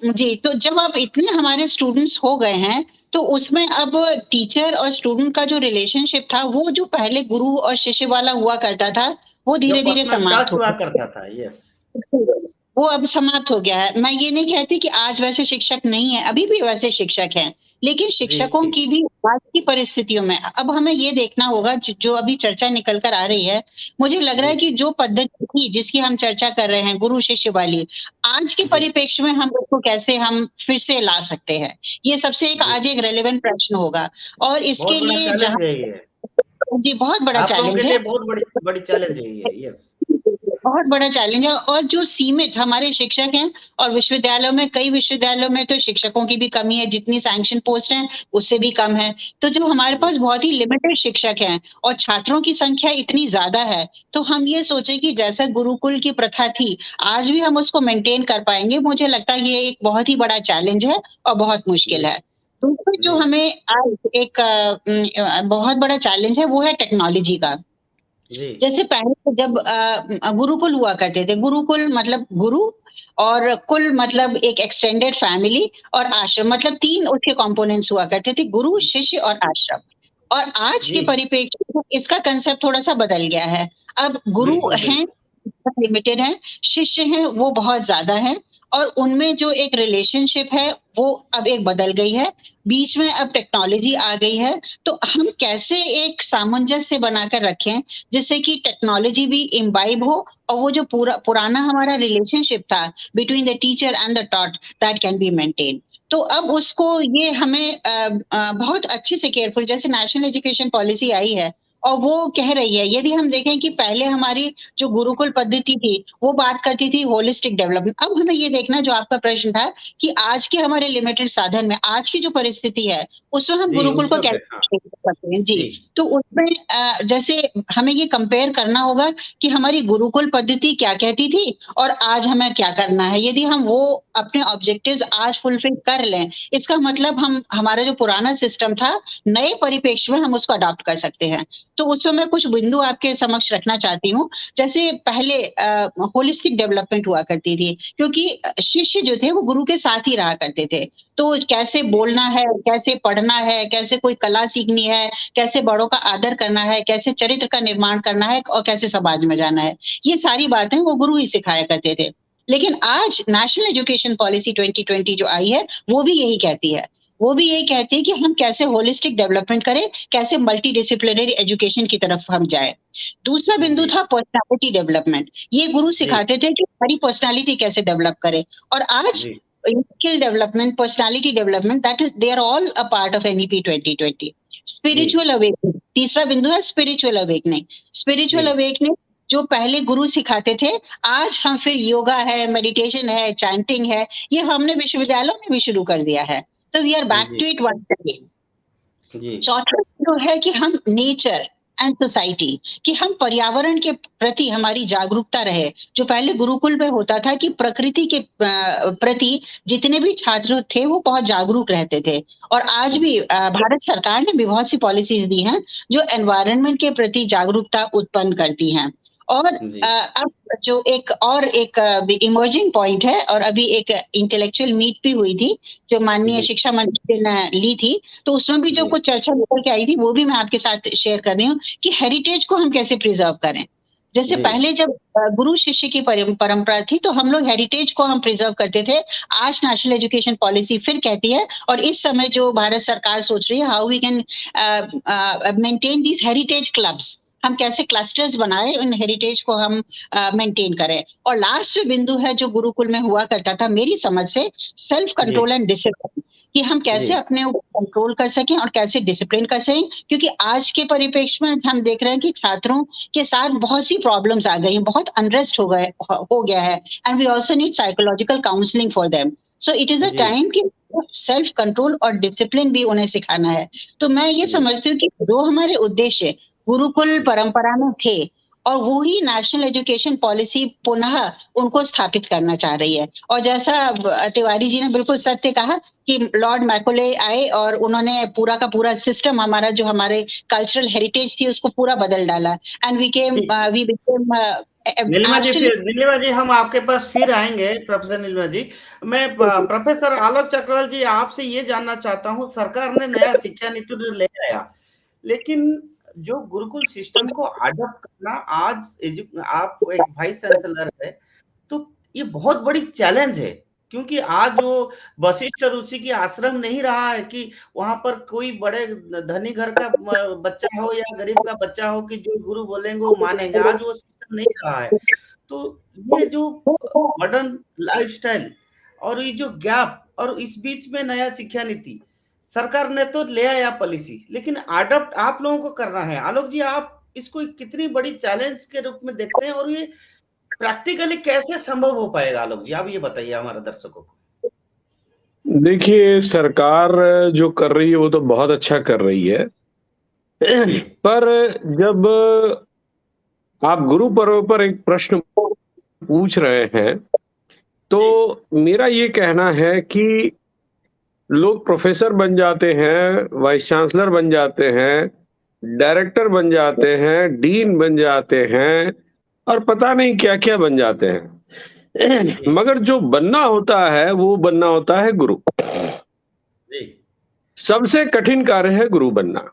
जी, तो जब अब इतने हमारे स्टूडेंट्स हो गए हैं, तो उसमें अब टीचर और स्टूडेंट का जो रिलेशनशिप था, वो जो पहले गुरु और शिष्य वाला हुआ करता था, वो जो धीरे-धीरे पर्सनल समाप्त टच हो हुआ गया। करता था, यस। वो अब समाप्त हो गया है। मैं ये नहीं कहती कि आज वैसे शिक्षक नहीं है, अभी भी वैसे शिक्षक हैं। लेकिन शिक्षकों जी। की भी आज की परिस्थितियों में अब हमें ये देखना होगा जो अभी चर्चा निकल कर आ रही है, मुझे लग रहा जी। है कि जो पद्धति थी जिसकी हम चर्चा कर रहे हैं, गुरु-शिष्य वाली, आज के जी। परिप्रेक्ष्य में हम उसको कैसे हम फिर से ला सकते हैं? ये सबसे एक जी। आज एक रेलेवेंट प्रश्न होगा और बहुत इसके बड़ा लिए चैलेंज जहाँ है ये। जी, बहुत बड़ा आप लोगों के चैलेंज है। लिए बहुत बड़ी बड़ी चैलेंज है ये, यस। बहुत बड़ा चैलेंज है और जो सीमित हमारे शिक्षक हैं और विश्वविद्यालयों में कई विश्वविद्यालयों में तो शिक्षकों की भी कमी है, जितनी सैंक्शन पोस्ट हैं, उससे भी कम है। तो जब हमारे जी। पास बहुत ही लिमिटेड शिक्षक हैं और छात्रों की संख्या इतनी ज़्यादा है, तो हम ये सोचें कि जैसा गुरुकुल की प्रथा थी, आज भी हम उसको मेंटेन कर पाएँगे, मुझे लगता है ये एक बहुत ही बड़ा चैलेंज है और बहुत मुश्किल जी। है। दूसरा जो जी। हमें आज एक बहुत बड़ा चैलेंज है, वो है टेक्नोलॉजी का। जी। जैसे पहले तो जब गुरुकुल हुआ करते थे, गुरुकुल मतलब गुरु और कुल मतलब एक एक्सटेंडेड फैमिली और आश्रम मतलब 3 उसके कंपोनेंट्स हुआ करते थे, गुरु, शिष्य और आश्रम। और आज के जी। परिप्रेक्ष्य में इसका कांसेप्ट थोड़ा-सा बदल गया है। अब गुरु बिल्कुल, हैं, बिल्कुल। लिमिटेड हैं, शिष्य हैं, वो बहुत ज़्यादा हैं और उनमें जो एक रिलेशनशिप है, वो अब एक बदल गई है। बीच में अब टेक्नोलॉजी आ गई है, तो हम कैसे एक सामंजस्य बनाकर रखें, जिससे कि टेक्नोलॉजी भी इम्बाइब हो और वो जो पुराना हमारा रिलेशनशिप था between the teacher and the taught, that can be maintained. तो अब उसको ये हमें बहुत अच्छे से केयरफुल जैसे नेशनल एजुकेशन पॉलिसी आई है और वो कह रही है, यदि हम देखें कि पहले हमारी जो गुरुकुल पद्धति थी, वो बात करती थी होलिस्टिक डेवलपमेंट। अब हमें ये देखना जो आपका प्रश्न था कि आज के हमारे लिमिटेड साधन में, आज की जो परिस्थिति है, उसमें हम जी, गुरुकुल उस को वक़्त हाँ। कैसे कर सकते हैं? जी, जी। तो उसमें जैसे हमें ये कंपेयर करना होगा कि हमारी गुरुकुल पद्धति क्या कहती थी और आज हमें क्या करना है। यदि हम वो अपने ऑब्जेक्टिव्स आज फुलफिल कर लें, इसका मतलब हम हमारा जो पुराना सिस्टम था, नए परिप्रेक्ष्य में हम उसको अडॉप्ट कर सकते हैं। तो उसमें मैं कुछ बिंदु आपके समक्ष रखना चाहती हूँ। जैसे पहले होलिस्टिक डेवलपमेंट हुआ करती थी क्योंकि शिष्य जो थे वो गुरु के साथ ही रहा करते थे। तो कैसे जी। बोलना है, कैसे पढ़ना है, कैसे कोई कला सीखनी है, कैसे बड़ों का आदर करना है, कैसे चरित्र का निर्माण करना है और कैसे समाज में जाना है। ये सारी बातें वो गुरु ही सिखाया करते थे। लेकिन आज नेशनल एजुकेशन पॉलिसी 2020 जो आई है, वो भी यही कहती है। वो भी यही कहती है कि हम कैसे होलिस्टिक डेवलपमेंट करें, कैसे मल्टी डिसिप्लिनरी एजुकेशन की तरफ हम जाएँ। दूसरा बिंदु जी। था पर्सनैलिटी डेवलपमेंट। ये गुरु जी। सिखाते थे कि हमारी पर्सनैलिटी कैसे डेवलप करें और आज जी। Skill development, personality development that is they are all a part of NEP 2020। जी। स्पिरिचुअल अवेकनिंग, तीसरा बिंदु है स्पिरिचुअल अवेकनिंग। स्पिरिचुअल जी। अवेकनिंग जो पहले गुरु सिखाते थे, आज हम फिर योगा है, मेडिटेशन है, चैंटिंग है, ये हमने विश्वविद्यालयों में भी शुरू कर दिया है। तो वी आर बैक जी। To it once again. जी। चौथा जो है कि हम नेचर एंड सोसाइटी कि हम पर्यावरण के प्रति हमारी जागरूकता रहे। जो पहले गुरुकुल में होता था कि प्रकृति के प्रति जितने भी छात्र थे वो बहुत जागरूक रहते थे और आज भी भारत सरकार ने भी बहुत सी पॉलिसीज दी हैं जो एनवायरनमेंट के प्रति जागरूकता उत्पन्न करती हैं। और अब जो एक इमर्जिंग पॉइंट है, और अभी एक इंटेलेक्चुअल मीट भी हुई थी जो माननीय शिक्षा मंत्री ने ली थी, तो उसमें भी जो कुछ चर्चा निकल के आई थी वो भी मैं आपके साथ शेयर कर रही हूँ कि हेरिटेज को हम कैसे प्रिजर्व करें। जैसे पहले जब गुरु शिष्य की परंपरा थी तो हम लोग हेरिटेज को हम प्रिजर्व करते थे। आज नेशनल एजुकेशन पॉलिसी फिर कहती है, और इस समय जो भारत सरकार सोच रही है, how we can maintain these heritage clubs, हम कैसे क्लस्टर्स बनाए, इन हेरिटेज को हम मेंटेन करें। और लास्ट बिंदु है जो गुरुकुल में हुआ करता था मेरी समझ से, सेल्फ कंट्रोल एंड डिसिप्लिन, कि हम कैसे अपने ऊपर कंट्रोल कर सकें और कैसे डिसिप्लिन कर सकें। क्योंकि आज के परिप्रेक्ष्य में हम देख रहे हैं कि छात्रों के साथ बहुत सी प्रॉब्लम्स आ गई हैं, बहुत अनरेस्ट हो गया है, and we also need psychological counselling for them. So it is a time कि सेल्फ कंट्रोल और डिसिप्लिन भी उन्हें सिखाना है। तो मैं ये समझती हूँ कि जो हमारे उद्देश्य गुरुकुल परंपरा में थे, और वो ही नेशनल एजुकेशन पॉलिसी पुनः उनको स्थापित करना चाह रही है। और जैसा तिवारी जी ने बिल्कुल सत्य कहा कि लॉर्ड मैकोले आए और उन्होंने पूरा का पूरा सिस्टम, हमारा जो हमारे कल्चरल हेरिटेज थी उसको पूरा बदल डाला, एंड वी बिकेम नीलिमा जी, हम आपके पास फिर आएंगे। प्रोफेसर नीलिमा जी, मैं प्रोफेसर आलोक चक्रवाल जी आपसे ये जानना चाहता हूँ, सरकार ने नया शिक्षा नीति तो ले आया, लेकिन जो गुरुकुल सिस्टम को अडॉप्ट करना, आज आप एक वाइस चांसलर है, तो ये बहुत बड़ी चैलेंज है, क्योंकि आज वो वशिष्ठ ऋषि की आश्रम नहीं रहा है कि वहां पर कोई बड़े धनी घर का बच्चा हो या गरीब का बच्चा हो कि जो गुरु बोलेंगे वो मानेंगे। आज वो सिस्टम नहीं रहा है। तो ये जो मॉडर्न लाइफस्टाइल और ये जो गैप, और इस बीच में नया शिक्षा नीति, सरकार ने तो ले आया पॉलिसी, लेकिन अडॉप्ट आप लोगों को करना है। आलोक जी, आप इसको कितनी बड़ी चैलेंज के रूप में देखते हैं, और ये प्रैक्टिकली कैसे संभव हो पाएगा? आलोक जी, आप ये बताइए हमारे दर्शकों को। देखिए, सरकार जो कर रही है वो तो बहुत अच्छा कर रही है, पर जब आप गुरु पर्व पर एक प्रश्न पूछ रहे हैं, तो मेरा ये कहना है कि लोग प्रोफेसर बन जाते हैं, वाइस चांसलर बन जाते हैं, डायरेक्टर बन जाते हैं, डीन बन जाते हैं, और पता नहीं क्या-क्या बन जाते हैं। मगर जो बनना होता है वो बनना होता है गुरु। सबसे कठिन कार्य है गुरु बनना।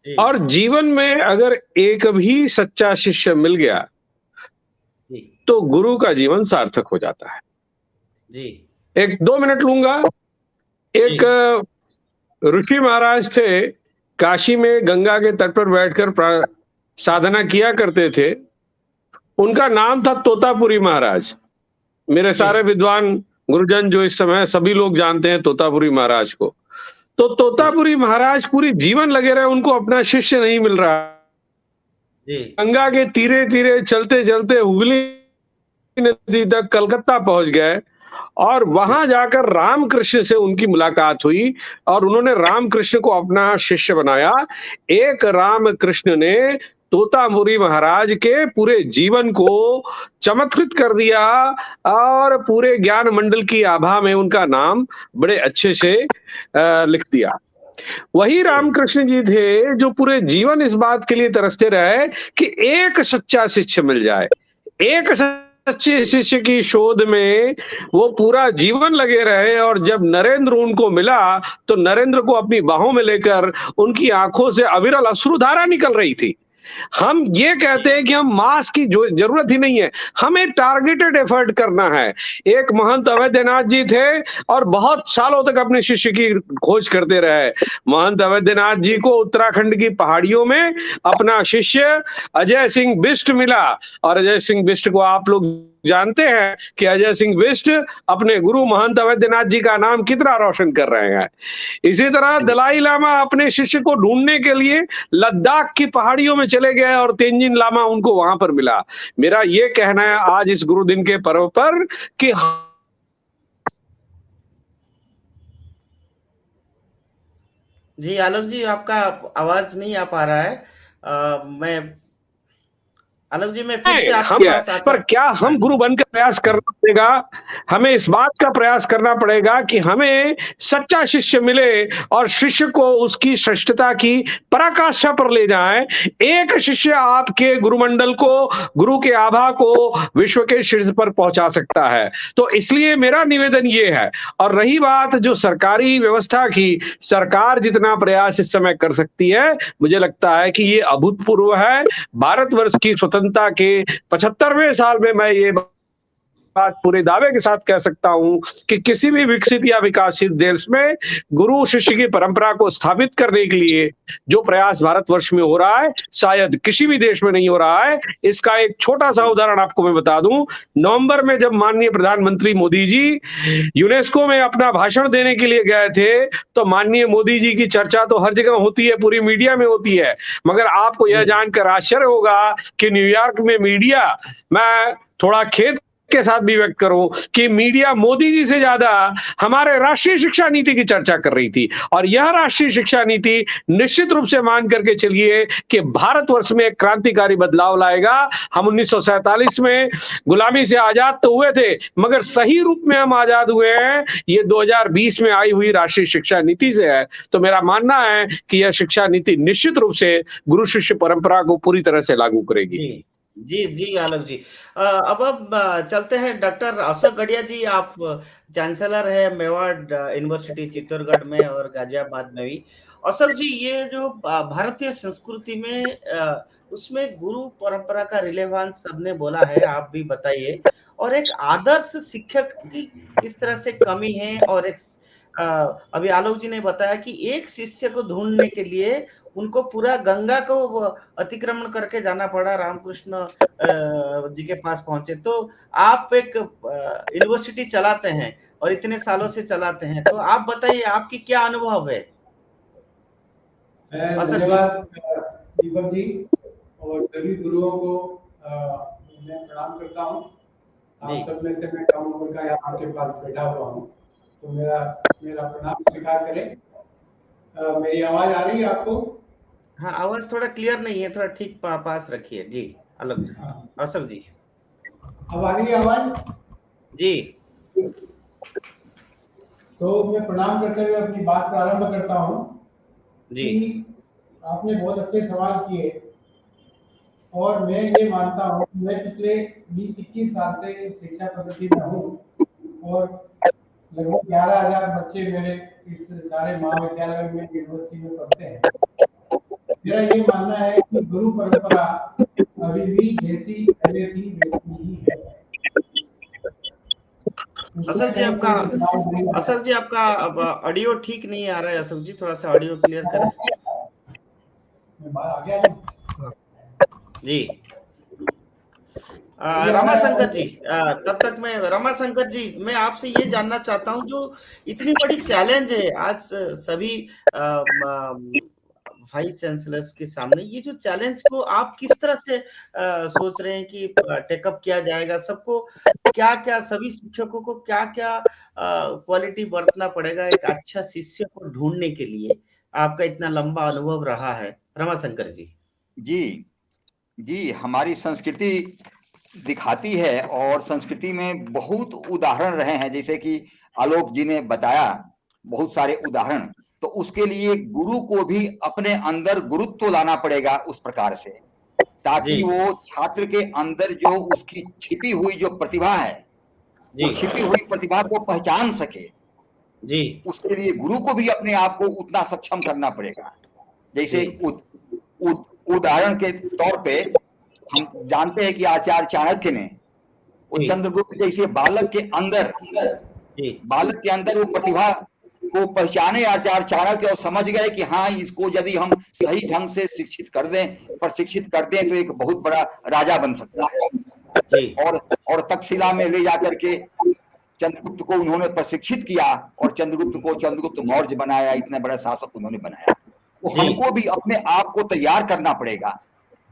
और जीवन में अगर एक भी सच्चा शिष्य मिल गया तो गुरु का जीवन सार्थक हो जाता है। एक 2 मिनट लूंगा। एक ऋषि महाराज थे, काशी में गंगा के तट पर बैठकर साधना किया करते थे। उनका नाम था तोतापुरी महाराज। मेरे सारे विद्वान गुरुजन जो इस समय सभी लोग जानते हैं तोतापुरी महाराज को। तो तोतापुरी महाराज पूरी जीवन लगे रहे, उनको अपना शिष्य नहीं मिल रहा। गंगा के तीरे चलते हुगली नदी तक कलकत्ता पहुंच गए, और वहां जाकर रामकृष्ण से उनकी मुलाकात हुई, और उन्होंने रामकृष्ण को अपना शिष्य बनाया। एक रामकृष्ण ने तोतापुरी महाराज के पूरे जीवन को चमत्कृत कर दिया, और पूरे ज्ञान मंडल की आभा में उनका नाम बड़े अच्छे से लिख दिया। वही रामकृष्ण जी थे जो पूरे जीवन इस बात के लिए तरसते रहे कि एक सच्चा शिष्य मिल जाए। एक सच्चे शिष्य की शोध में वो पूरा जीवन लगे रहे, और जब नरेंद्र उनको मिला तो नरेंद्र को अपनी बाहों में लेकर उनकी आंखों से अविरल अश्रुधारा निकल रही थी। हम ये कहते हैं कि हम मास की जरूरत ही नहीं है, हमें टारगेटेड एफर्ट करना है। एक महंत अवैधनाथ जी थे और बहुत सालों तक अपने शिष्य की खोज करते रहे। महंत अवैधनाथ जी को उत्तराखंड की पहाड़ियों में अपना शिष्य अजय सिंह बिष्ट मिला, और अजय सिंह बिष्ट को आप लोग जानते हैं कि अजय सिंह बिष्ट अपने गुरु महंत अवैधनाथ जी का नाम कितना रोशन कर रहे हैं। इसी तरह दलाई लामा अपने शिष्य को ढूंढने के लिए लद्दाख की पहाड़ियों में चले गए, और तेंजिन लामा उनको वहां पर मिला। मेरा ये कहना है आज इस गुरु दिन के पर्व पर कि जी आलोक जी, आपका आवाज नहीं आ पा रहा है। आलोक जी, मैं फिर से आपके पास आता हूं। पर क्या हम गुरु बनकर प्रयास करना पड़ेगा, हमें इस बात का प्रयास करना पड़ेगा कि हमें सच्चा शिष्य मिले और शिष्य को उसकी श्रेष्ठता की पराकाष्ठा पर ले जाएं। एक शिष्य आपके गुरुमंडल को, गुरु के आभा को विश्व के शीर्ष पर पहुंचा सकता है। तो इसलिए मेरा निवेदन ये है। और रही बात जो सरकारी व्यवस्था की, सरकार जितना प्रयास इस समय कर सकती है, मुझे लगता है कि ये अभूतपूर्व है। भारतवर्ष की स्वतंत्रता के 75वें साल में मैं ये बात पूरे दावे के साथ कह सकता हूं कि किसी भी विकसित या विकासशील देश में गुरु शिष्य की परंपरा को स्थापित करने के लिए जो प्रयास भारतवर्ष में हो रहा है, शायद किसी भी देश में नहीं हो रहा है। इसका एक छोटा सा उदाहरण आपको मैं बता दूं। नवंबर में जब माननीय प्रधानमंत्री मोदी जी यूनेस्को में अपना भाषण देने के लिए गए थे, तो माननीय मोदी जी की चर्चा तो हर जगह होती है, पूरी मीडिया में होती है, मगर आपको यह जानकर आश्चर्य होगा कि न्यूयॉर्क में मीडिया, मैं थोड़ा खेद के साथ भी व्यक्त करूं कि मीडिया मोदी जी से ज्यादा हमारे राष्ट्रीय शिक्षा नीति की चर्चा कर रही थी। और यह राष्ट्रीय शिक्षा नीति निश्चित रूप से मान करके चलिए कि भारतवर्ष में एक क्रांतिकारी बदलाव लाएगा। हम 1947 में गुलामी से आजाद तो हुए थे, मगर सही रूप में हम आजाद हुए हैं ये 2020 में आई हुई राष्ट्रीय शिक्षा नीति से है। तो मेरा मानना है कि यह शिक्षा नीति निश्चित रूप से गुरु शिष्य परंपरा को पूरी तरह से लागू करेगी। जी आलोक जी। अब चलते हैं डॉक्टर अशोक गडिया जी। आप चांसलर है मेवाड़ यूनिवर्सिटी चित्तौड़गढ़ में और गाजियाबाद में भी। अशोक जी, ये जो भारतीय संस्कृति में उसमें गुरु परंपरा का रिलेवेंस सबने बोला है, आप भी बताइए। और एक आदर्श शिक्षक की किस तरह से कमी है, और एक अभी आलोक जी ने बताया कि एक शिष्य को ढूंढने के लिए उनको पूरा गंगा को अतिक्रमण करके जाना पड़ा, रामकृष्ण जी के पास पहुंचे। तो आप एक यूनिवर्सिटी चलाते हैं और इतने सालों से चलाते हैं, तो आप बताइए आपकी क्या अनुभव है? धन्यवाद दीपक जी, और सभी गुरुओं को मैं प्रणाम करता हूँ। आप सब में से मैं कम उम्र का यहाँ आपके पास बैठा हुआ हूँ, तो मेरा प्रणाम स्वीकार करें। मेरी आवाज आ रही है आपको? हाँ, आवाज थोड़ा क्लियर नहीं है, थोड़ा ठीक पास रखिए जी। अशोक जी, अब आ रही है आवाज? जी। तो मैं प्रणाम करते हुए अपनी बात प्रारंभ करता हूँ जी। आपने बहुत अच्छे सवाल किए, और मैं ये मानता हूँ कि मैं पिछले 20-21 साल से इस शिक्षा पद्धति में हूँ, और लगभग 11,000 बच्चे मेरे इस सारे महाविद्यालय में, यूनिवर्सिटी में पढ़ते हैं। मेरा ये मानना है कि गुरु परंपरा अभी भी जैसी पहले थी वैसी ही है। अशोक जी आपका ऑडियो ठीक नहीं आ रहा है। अशोक जी, थोड़ा सा ऑडियो क्लियर करें। मैं बाहर आ गया जी। रमाशंकर जी, तब तक मैं रमाशंकर जी, मैं आपसे ये जानना चाहता हूँ, जो इतनी बड़ी चैलेंज है आज सभी वाइस चांसलर्स के सामने, ये जो चैलेंज को आप किस तरह से सोच रहे हैं कि टेकअप किया जाएगा? सबको क्या सभी शिक्षकों को क्या क्वालिटी बरतना पड़ेगा एक अच्छा शिष्य को ढूंढने के लिए? आपका इतना लंबा अनुभव रहा है, रमाशंकर जी। जी, हमारी संस्कृति दिखाती है, और संस्कृति में बहुत उदाहरण रहे हैं, जैसे कि आलोक जी ने बताया बहुत सारे उदाहरण। तो उसके लिए गुरु को भी अपने अंदर गुरुत्व लाना पड़ेगा उस प्रकार से, ताकि वो छात्र के अंदर जो उसकी छिपी हुई जो प्रतिभा है, वो छिपी हुई प्रतिभा को पहचान सके। जी। उसके लिए गुरु को भी अपने आप को उतना सक्षम करना पड़ेगा। जैसे उदाहरण के तौर पे हम जानते हैं कि आचार्य चाणक्य ने वो चंद्रगुप्त जैसे बालक के अंदर वो प्रतिभा को पहचाने आचार्य चाणक्य, और समझ गए कि हाँ, इसको यदि हम सही ढंग से प्रशिक्षित कर दें तो एक बहुत बड़ा राजा बन सकता है। और तक्षशिला में ले जाकर के चंद्रगुप्त को उन्होंने प्रशिक्षित किया, और चंद्रगुप्त को चंद्रगुप्त मौर्य बनाया, इतना बड़ा शासक उन्होंने बनाया। तो हमको भी अपने आप को तैयार करना पड़ेगा,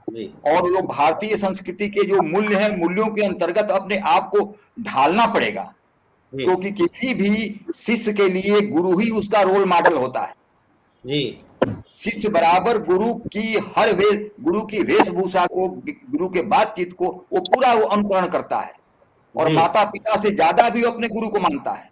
और जो भारतीय संस्कृति के जो मूल्य हैं, मूल्यों के अंतर्गत अपने आप को ढालना पड़ेगा, क्योंकि किसी भी शिष्य के लिए गुरु ही उसका रोल मॉडल होता है। शिष्य बराबर गुरु की वेशभूषा को, गुरु के बातचीत को वो पूरा अनुकरण करता है। और माता पिता से ज्यादा भी अपने गुरु को मानता है।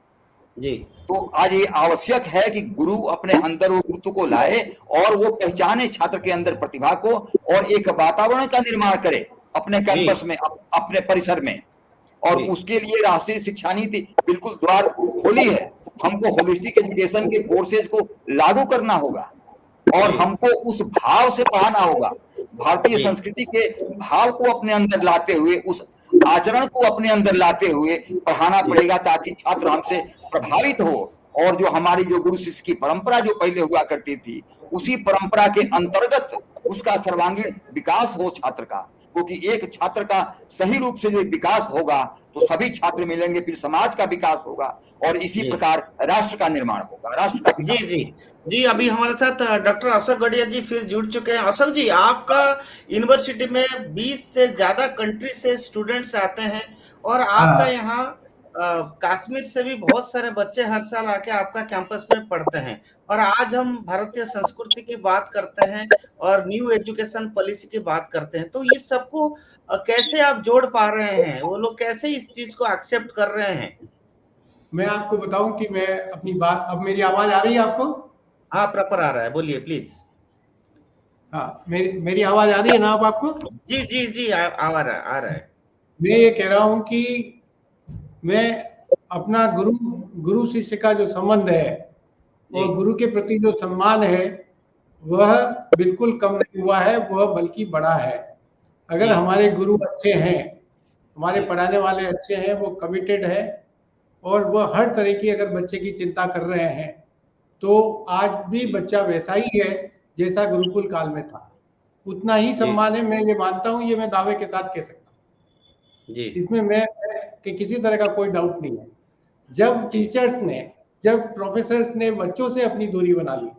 जी। तो आज ये आवश्यक है कि गुरु अपने अंदर वो गुरुत्व को लाए और वो पहचाने छात्र के अंदर प्रतिभा को और एक वातावरण का निर्माण करे अपने कैंपस में, अपने परिसर में। और उसके लिए राष्ट्रीय शिक्षा नीति बिल्कुल द्वार खोली है। हमको होलिस्टिक एजुकेशन के कोर्सेज को लागू करना होगा और हमको उस भाव से पढ़ाना होगा। भारतीय संस्कृति के भाव को अपने अंदर लाते हुए, उस आचरण को अपने अंदर लाते हुए पढ़ाना पड़ेगा, ताकि छात्र हमसे प्रभावित हो और जो हमारी जो गुरु शिष्य की परंपरा जो पहले हुआ करती थी, उसी परंपरा के अंतर्गत उसका सर्वांगीण विकास हो छात्र का। क्योंकि एक छात्र का सही रूप से जो विकास होगा तो सभी छात्र मिलेंगे, फिर समाज का विकास होगा और इसी प्रकार राष्ट्र का निर्माण होगा, राष्ट्र का। जी, अभी हमारे साथ डॉक्टर अशोक गड़िया जी फिर जुड़ चुके हैं। अशोक जी, आपका यूनिवर्सिटी में 20 से ज्यादा कंट्री से स्टूडेंट्स आते हैं और आपका यहाँ कश्मीर से भी बहुत सारे बच्चे हर साल आके आपका कैंपस में पढ़ते हैं। और आज हम भारतीय संस्कृति की बात करते हैं और न्यू एजुकेशन पॉलिसी की बात करते हैं, तो इस सबको कैसे आप जोड़ पा रहे हैं? वो लोग कैसे इस चीज को एक्सेप्ट कर रहे हैं? मैं आपको बताऊं कि मैं अपनी बात, अब मेरी आवाज आ रही है आपको? हाँ, प्रॉपर आ रहा है, बोलिए प्लीज। हाँ, मेरी आवाज आ रही है ना आप आपको? जी, आ रहा है। मैं ये कह रहा हूं कि मैं अपना गुरु शिष्य का जो संबंध है और गुरु के प्रति जो सम्मान है वह बिल्कुल कम नहीं हुआ है, वह बल्कि बढ़ा है। अगर हमारे गुरु अच्छे हैं, हमारे पढ़ाने वाले अच्छे हैं, वो कमिटेड है और वह हर तरह की अगर बच्चे की चिंता कर रहे हैं, तो आज भी बच्चा वैसा ही है जैसा गुरुकुल काल में था, उतना ही सम्मान है। मैं ये मानता हूँ, ये मैं दावे के साथ कह सकता हूँ जी। इसमें मैं कि किसी तरह का कोई डाउट नहीं है। जब टीचर्स ने, जब प्रोफेसर्स ने बच्चों से अपनी दूरी बना ली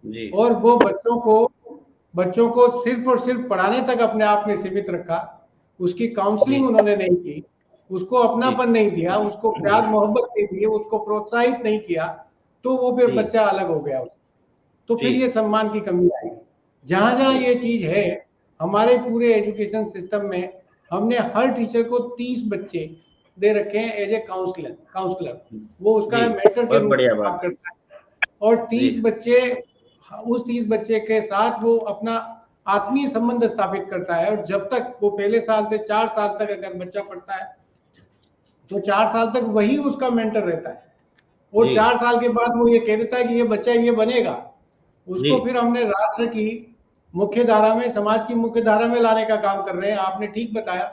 जी, और वो बच्चों को सिर्फ और सिर्फ पढ़ाने तक अपने आप में सीमित रखा, उसकी काउंसलिंग उन्होंने नहीं की, उसको अपनापन नहीं दिया, उसको प्यार मोहब्बत नहीं दी, उसको प्रोत्साहित नहीं किया, तो वो फिर बच्चा अलग हो गया उससे। तो फिर ये सम्मान की कमी आई। जहां जहां ये चीज है, हमारे पूरे एजुकेशन सिस्टम में हमने हर टीचर को 30 बच्चे दे रखे हैं एज ए काउंसलर। वो उसका मेंटर के रूप में काम करता है और 30 बच्चे, उस 30 बच्चे के साथ वो अपना आत्मीय संबंध स्थापित करता है। और जब तक वो पहले साल से 4 साल तक अगर बच्चा पढ़ता है तो 4 साल तक वही उसका मेंटर रहता है और 4 साल के बाद वो ये कह देता है कि ये बच्चा ये बनेगा। उसको फिर हमने राष्ट्र की मुख्य धारा में, समाज की मुख्य धारा में लाने का काम कर रहे हैं। आपने ठीक बताया,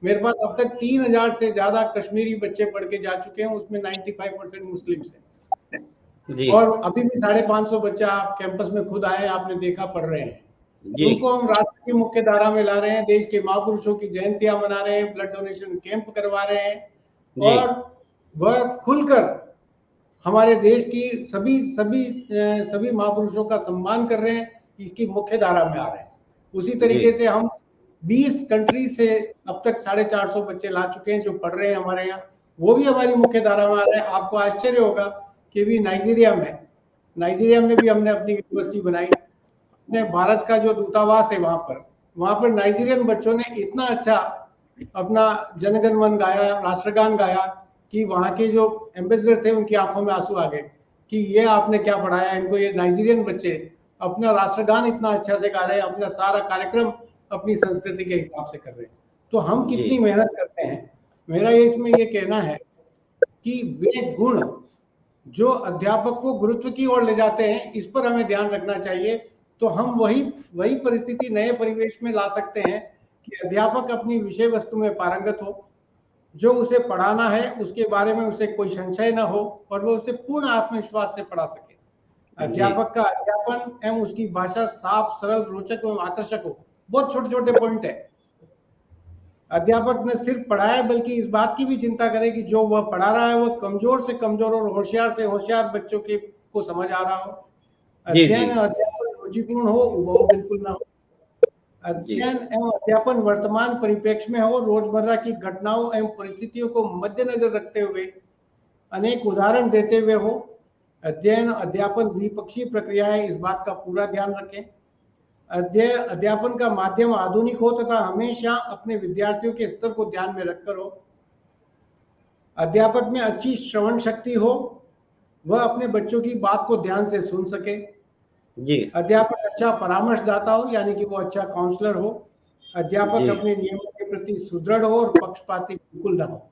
मेरे पास अब तक 3000 से ज्यादा कश्मीरी बच्चे पढ़ के जा चुके हैं, उसमें 95% मुस्लिम्स हैं और अभी भी 550 बच्चा आप कैंपस में खुद आए, आपने देखा, पढ़ रहे हैं। उनको हम राष्ट्र की मुख्य धारा में ला रहे हैं, देश के महापुरुषों की जयंतियां मना रहे हैं, ब्लड डोनेशन कैंप करवा रहे हैं और वह खुलकर हमारे देश की सभी महापुरुषों का सम्मान कर रहे हैं, इसकी मुख्य धारा में आ रहे हैं। उसी तरीके से हम 20 कंट्री से अब तक 450 बच्चे ला चुके हैं जो पढ़ रहे हैं हमारे यहाँ, वो भी हमारी मुख्य धारा में आ रहे हैं। आपको आश्चर्य होगा कि भी नाइजीरिया में भी हमने अपनी यूनिवर्सिटी बनाई। अपने भारत का जो दूतावास है वहां पर नाइजीरियन बच्चों ने इतना अच्छा अपना जनगण मन गाया, राष्ट्रगान गाया कि वहां के जो एम्बेसडर थे उनकी आंखों में आंसू आ गए कि ये आपने क्या पढ़ाया इनको। ये नाइजीरियन बच्चे अपना राष्ट्रगान इतना अच्छा से गा रहे हैं, अपना सारा कार्यक्रम अपनी संस्कृति के हिसाब से कर रहे हैं। तो हम कितनी मेहनत करते हैं। मेरा इसमें ये कहना है कि वे गुण जो अध्यापक को गुरुत्व की ओर ले जाते हैं, इस पर हमें ध्यान रखना चाहिए। तो हम वही परिस्थिति नए परिवेश में ला सकते हैं कि अध्यापक अपनी विषय वस्तु में पारंगत हो, जो उसे पढ़ाना है उसके बारे में उसे कोई संशय न हो और वो उसे पूर्ण आत्मविश्वास से पढ़ा सके। अध्यापक का अध्यापन एवं उसकी भाषा साफ, सरल, रोचक एवं आकर्षक हो। बहुत छोटे छोटे पॉइंट है। अध्यापक न सिर्फ पढ़ाए बल्कि इस बात की भी चिंता करे कि जो वह पढ़ा रहा है वह कमजोर से कमजोर और होशियार से होशियार बच्चों को समझ आ रहा हो। अध्ययन अध्यापन रुचिपूर्ण हो, वो बिल्कुल ना हो। अध्ययन एवं अध्यापन वर्तमान परिप्रेक्ष्य में हो, रोजमर्रा की घटनाओं एवं परिस्थितियों को मद्देनजर रखते हुए अनेक उदाहरण देते हुए हो। अध्ययन अध्यापन द्विपक्षीय प्रक्रिया है, इस बात का पूरा ध्यान रखें। अध्यापन का माध्यम आधुनिक हो तथा हमेशा अपने विद्यार्थियों के स्तर को ध्यान में रखकर हो। अध्यापक में अच्छी श्रवण शक्ति हो, वह अपने बच्चों की बात को ध्यान से सुन सके। जी। अध्यापक अच्छा परामर्शदाता हो, यानी कि वो अच्छा काउंसलर हो। अध्यापक जी। अपने नियमों के प्रति सुदृढ़ हो और पक्षपाती बिल्कुल न हो।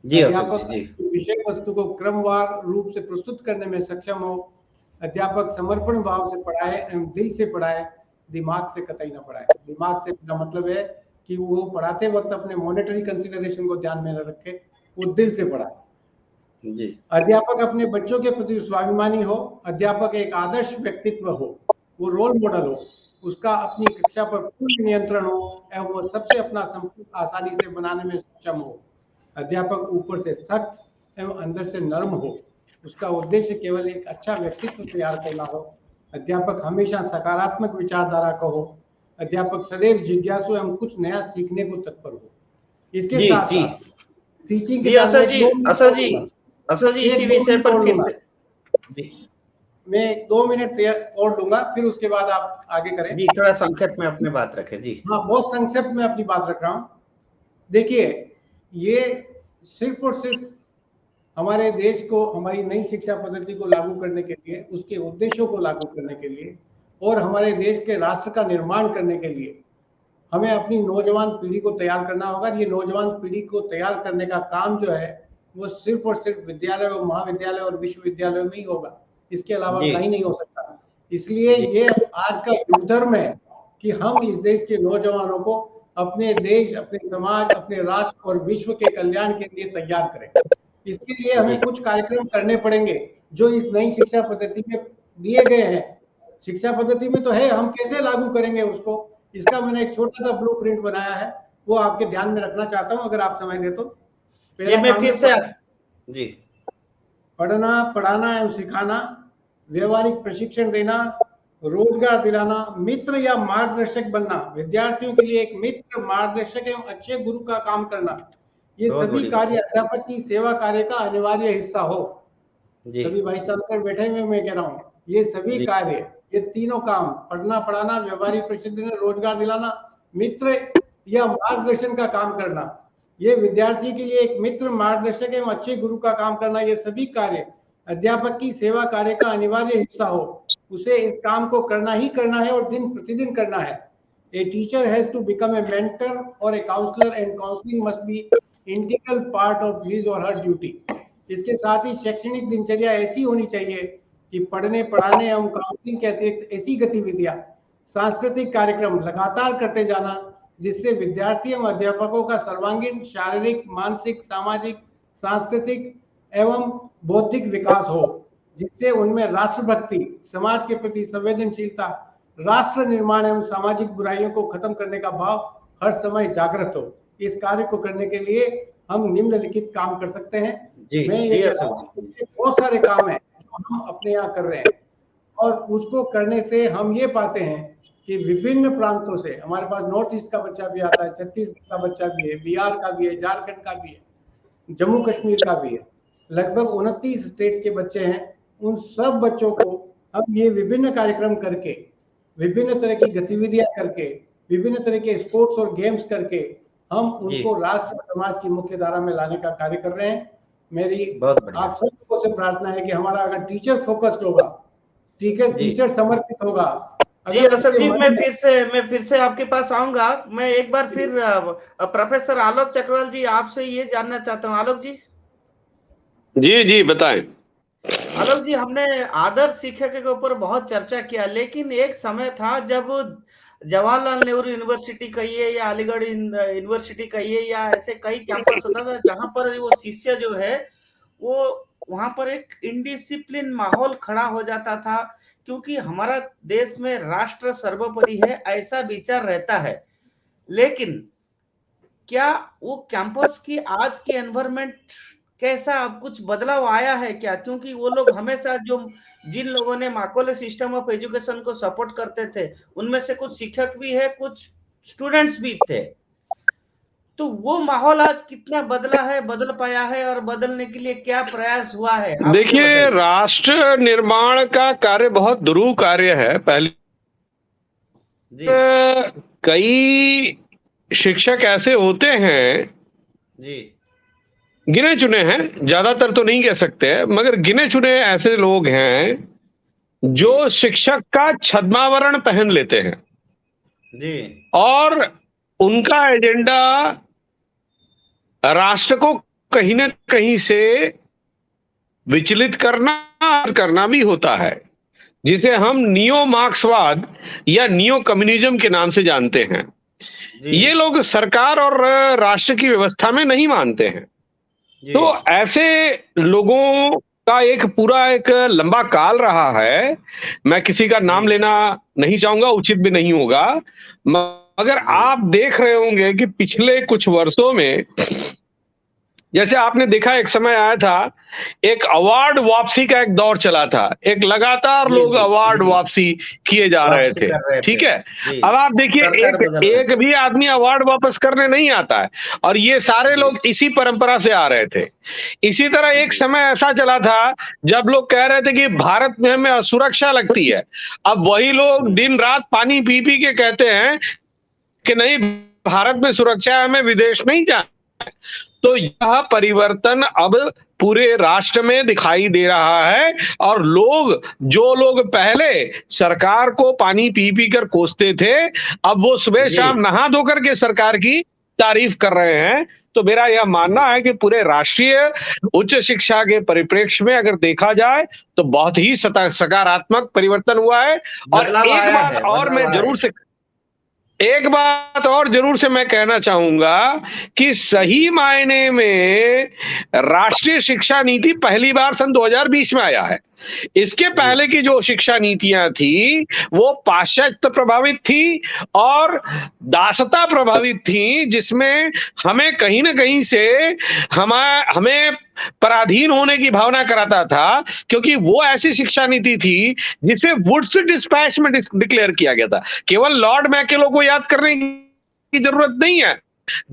जी अध्यापक जी। विषय वस्तु को क्रमवार रूप से प्रस्तुत करने में सक्षम हो। अध्यापक समर्पण भाव से पढ़ाए एवं दिल से पढ़ाए, दिमाग से कतई न पढ़ाए। दिमाग से का मतलब है कि वो पढ़ाते वक्त अपने मॉनेटरी कंसिडरेशन को ध्यान में न रखे, वो दिल से पढ़ाए। जी। अध्यापक अपने बच्चों के प्रति स्वाभिमानी हो। अध्यापक एक आदर्श व्यक्तित्व हो, वो रोल मॉडल हो, उसका अपनी कक्षा पर पूर्ण नियंत्रण हो एवं वो सबसे अपना संपर्क आसानी से बनाने में सक्षम हो। अध्यापक ऊपर से सख्त एवं अंदर से नर्म हो, उसका उद्देश्य केवल एक अच्छा व्यक्तित्व तैयार करना हो। अध्यापक हमेशा सकारात्मक विचारधारा का हो। अध्यापक सदैव जिज्ञासु एवं कुछ नया सीखने को तत्पर हो। इसके साथ साथ टीचिंग के साथ असर जी इसी विषय पर फिर से मैं 2 मिनट और लूंगा, फिर उसके बाद आप आगे करें। जी, थोड़ा संक्षेप में अपनी बात रखें। जी हाँ, बहुत संक्षेप में अपनी बात रख रहा हूँ। देखिए, ये सिर्फ और सिर्फ हमारे देश को, हमारी नई शिक्षा पद्धति को लागू करने के लिए, उसके उद्देश्यों को लागू करने के लिए और हमारे देश के राष्ट्र का निर्माण करने के लिए हमें अपनी नौजवान पीढ़ी को तैयार करना होगा। ये नौजवान पीढ़ी को तैयार करने का काम जो है वो सिर्फ और सिर्फ विद्यालय और महाविद्यालय और विश्वविद्यालय में ही होगा, इसके अलावा कहीं नहीं हो सकता। इसलिए ये आज का युग धर्म है कि हम इस देश के नौजवानों को अपने देश, अपने समाज, अपने राष्ट्र और विश्व के कल्याण के लिए तैयार करें। इसके लिए हमें कुछ कार्यक्रम करने पड़ेंगे जो इस नई शिक्षा पद्धति में दिए गए हैं। शिक्षा पद्धति में तो है, हम कैसे लागू करेंगे उसको, इसका मैंने एक छोटा सा ब्लूप्रिंट बनाया है, वो आपके ध्यान में रखना चाहता हूं, अगर आप समय दे तो। पहला काम फिर से जी, पढ़ना, पढ़ाना एवं सिखाना, व्यवहारिक प्रशिक्षण देना, रोजगार दिलाना, मित्र या मार्गदर्शक बनना, विद्यार्थियों के लिए एक मित्र, मार्गदर्शक एवं अच्छे गुरु का काम करना, ये सभी कार्य अध्यापक की सेवा कार्य का अनिवार्य हिस्सा हो। सभी भाई साहब बैठे हुए मैं कह रहा हूँ, ये सभी कार्य, ये तीनों काम, पढ़ना, पढ़ाना, व्यवहारिक प्रशिक्षण, रोजगार दिलाना, मित्र या मार्गदर्शन का काम करना, ये विद्यार्थी के लिए एक मित्र, मार्गदर्शक एवं अच्छे गुरु का काम करना, ये सभी कार्य अध्यापक की सेवा कार्य का अनिवार्य हिस्सा हो। उसे इस काम को करना ही करना है और दिन प्रतिदिन करना है। A teacher has to become a mentor or a counselor and counseling must be integral part of his or her duty. इसके साथ ही शैक्षणिक दिनचर्या ऐसी होनी चाहिए कि पढ़ने, पढ़ाने एवं काउंसलिंग के अतिरिक्त ऐसी गतिविधियां, सांस्कृतिक कार्यक्रम लगातार करते जाना जिससे विद्यार्थी एवं अध्यापकों का सर्वांगीण शारीरिक, मानसिक, सामाजिक, सांस्कृतिक एवं बौद्धिक विकास हो, जिससे उनमें राष्ट्रभक्ति, समाज के प्रति संवेदनशीलता, राष्ट्र निर्माण एवं सामाजिक बुराइयों को खत्म करने का भाव हर समय जागृत हो। इस कार्य को करने के लिए हम निम्नलिखित काम कर सकते हैं। मैं ये बहुत सारे काम हैं जो हम अपने यहाँ कर रहे हैं और उसको करने से हम ये पाते हैं कि विभिन्न प्रांतों से हमारे पास नॉर्थ ईस्ट का बच्चा भी आता है, छत्तीसगढ़ का बच्चा भी है, बिहार का भी है, झारखंड का भी है, जम्मू कश्मीर का भी है, लगभग 29 स्टेट्स के बच्चे हैं। उन सब बच्चों को हम ये विभिन्न कार्यक्रम करके, विभिन्न तरह की गतिविधियां करके, विभिन्न तरह के स्पोर्ट्स और गेम्स करके हम उनको राष्ट्र समाज की मुख्य धारा में लाने का कार्य कर रहे हैं। मेरी आप सब लोगों से प्रार्थना है कि हमारा अगर टीचर फोकस्ड होगा, टीचर समर्पित होगा। जी असर जी, मैं फिर से आपके पास आऊंगा। मैं एक बार फिर प्रोफेसर आलोक चक्रवाल जी आपसे ये जानना चाहता हूँ। आलोक जी। जी बताएं। आलोक जी, हमने आदर्श शिक्षा के ऊपर बहुत चर्चा किया, लेकिन एक समय था जब जवाहरलाल नेहरू यूनिवर्सिटी कहिए या अलीगढ़ यूनिवर्सिटी कहिए या ऐसे कई कैंपस होता था जहां पर वो शिष्य जो है वो वहां पर एक इनडिसिप्लिन माहौल खड़ा हो जाता था, क्योंकि हमारा देश में राष्ट्र सर्वोपरि है ऐसा विचार रहता है। लेकिन क्या वो कैंपस की आज की एनवायरनमेंट कैसा, अब कुछ बदलाव आया है क्या? क्योंकि वो लोग हमेशा जिन लोगों ने माकोले सिस्टम ऑफ एजुकेशन को सपोर्ट करते थे उनमें से कुछ शिक्षक भी है, कुछ स्टूडेंट्स भी थे, तो वो माहौल आज कितना बदला है, बदल पाया है और बदलने के लिए क्या प्रयास हुआ है? देखिए, राष्ट्र निर्माण का कार्य बहुत दुरूह कार्य है। पहले कई शिक्षक ऐसे होते हैं जी गिने चुने हैं, ज्यादातर तो नहीं कह सकते, मगर गिने चुने ऐसे लोग हैं जो शिक्षक का छद्मावरण पहन लेते हैं जी, और उनका एजेंडा राष्ट्र को कहीं ना कहीं से विचलित करना भी होता है, जिसे हम नियो मार्क्सवाद या नियो कम्युनिज्म के नाम से जानते हैं। ये लोग सरकार और राष्ट्र की व्यवस्था में नहीं मानते हैं। तो ऐसे लोगों का एक पूरा एक लंबा काल रहा है। मैं किसी का नाम लेना नहीं चाहूंगा, उचित भी नहीं होगा, मगर आप देख रहे होंगे कि पिछले कुछ वर्षों में, जैसे आपने देखा एक समय आया था, एक अवार्ड वापसी का एक दौर चला था, एक लगातार लोग अवार्ड वापसी किए जा रहे थे, ठीक है। अब आप देखिए एक भी आदमी अवार्ड वापस करने नहीं आता है, और ये सारे लोग इसी परंपरा से आ रहे थे। इसी तरह एक समय ऐसा चला था जब लोग कह रहे थे कि भारत में हमें असुरक्षा लगती है। अब वही लोग दिन रात पानी पी पी के कहते हैं कि नहीं, भारत में सुरक्षा है, हमें विदेश नहीं जाना। तो यह परिवर्तन अब पूरे राष्ट्र में दिखाई दे रहा है, और जो लोग पहले सरकार को पानी पी पी कर कोसते थे, अब वो सुबह शाम नहा धोकर के सरकार की तारीफ कर रहे हैं। तो मेरा यह मानना है कि पूरे राष्ट्रीय उच्च शिक्षा के परिप्रेक्ष्य में अगर देखा जाए तो बहुत ही सकारात्मक परिवर्तन हुआ है। और एक बात और जरूर से मैं कहना चाहूंगा कि सही मायने में राष्ट्रीय शिक्षा नीति पहली बार सन 2020 में आया है। इसके पहले की जो शिक्षा नीतियां थी वो पाश्चात्य प्रभावित थी और दासता प्रभावित थी, जिसमें हमें कहीं ना कहीं से हमें पराधीन होने की भावना कराता था, क्योंकि वो ऐसी शिक्षा नीति थी जिसे वुड्स डिस्पैच में डिक्लेयर किया गया था। केवल लॉर्ड मैकेलो को याद करने की जरूरत नहीं है।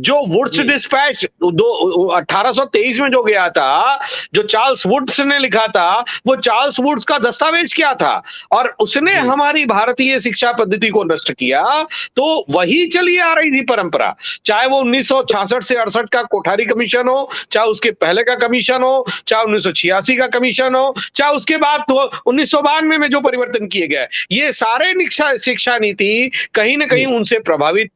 जो वुड्स डिस्पैच 1823 में जो गया था, जो चार्ल्स वुड्स ने लिखा था, वो चार्ल्स वुड्स का दस्तावेज क्या था, और उसने हमारी भारतीय शिक्षा पद्धति को नष्ट किया। तो वही चली आ रही थी परंपरा, चाहे वो 1966 से 68 का कोठारी कमीशन हो, चाहे उसके पहले का कमीशन हो, चाहे 1986 का कमीशन हो, चाहे उसके बाद 1992 में जो परिवर्तन किए गए, ये सारे शिक्षा नीति कहीं ना कहीं उनसे प्रभावित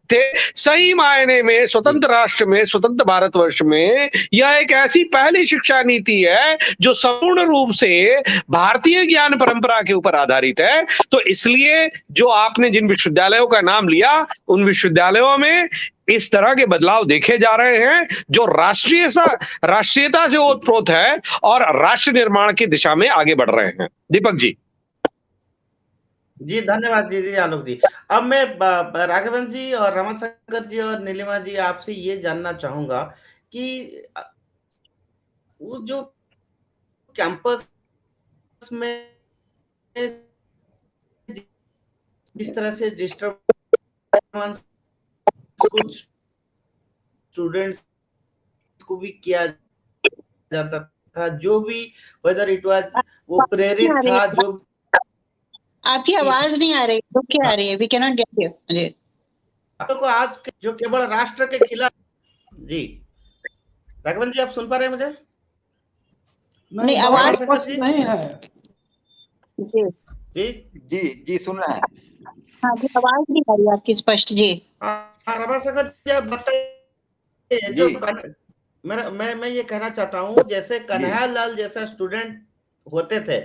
थे। सही मायने में स्वतंत्र राष्ट्र में, स्वतंत्र भारतवर्ष में यह एक ऐसी पहली शिक्षा नीति है जो संपूर्ण रूप से भारतीय ज्ञान परंपरा के ऊपर आधारित है। तो इसलिए जो आपने जिन विश्वविद्यालयों का नाम लिया, उन विश्वविद्यालयों में इस तरह के बदलाव देखे जा रहे हैं जो राष्ट्रीयता से ओतप्रोत है और राष्ट्र निर्माण की दिशा में आगे बढ़ रहे हैं। दीपक जी। जी धन्यवाद जी आलोक जी। अब मैं राघवन जी और रमाशंकर जी और नीलिमा जी आपसे ये जानना चाहूंगा कि वो जो कैंपस में जिस तरह से डिस्टर्बेंस कुछ स्टूडेंट्स को भी किया जाता था, जो भी वेदर इट वाज वो प्रेरित था, जो आपकी आवाज नहीं आ रही, तो क्या आ रही है? We can not get you. आपको आज जो केवल राष्ट्र के खिलाफ, जी राघवन जी आप सुन पा रहे हैं मुझे? नहीं, आवाज नहीं है। जी जी जी जी सुन रहे हैं। हाँ जी, आवाज नहीं आ रही आपकी स्पष्ट। जी रमाशंकर जी आप बताइए, जो मैं ये कहना चाहता हूँ, जैसे कन्हैया लाल जैसा स्टूडेंट होते थे,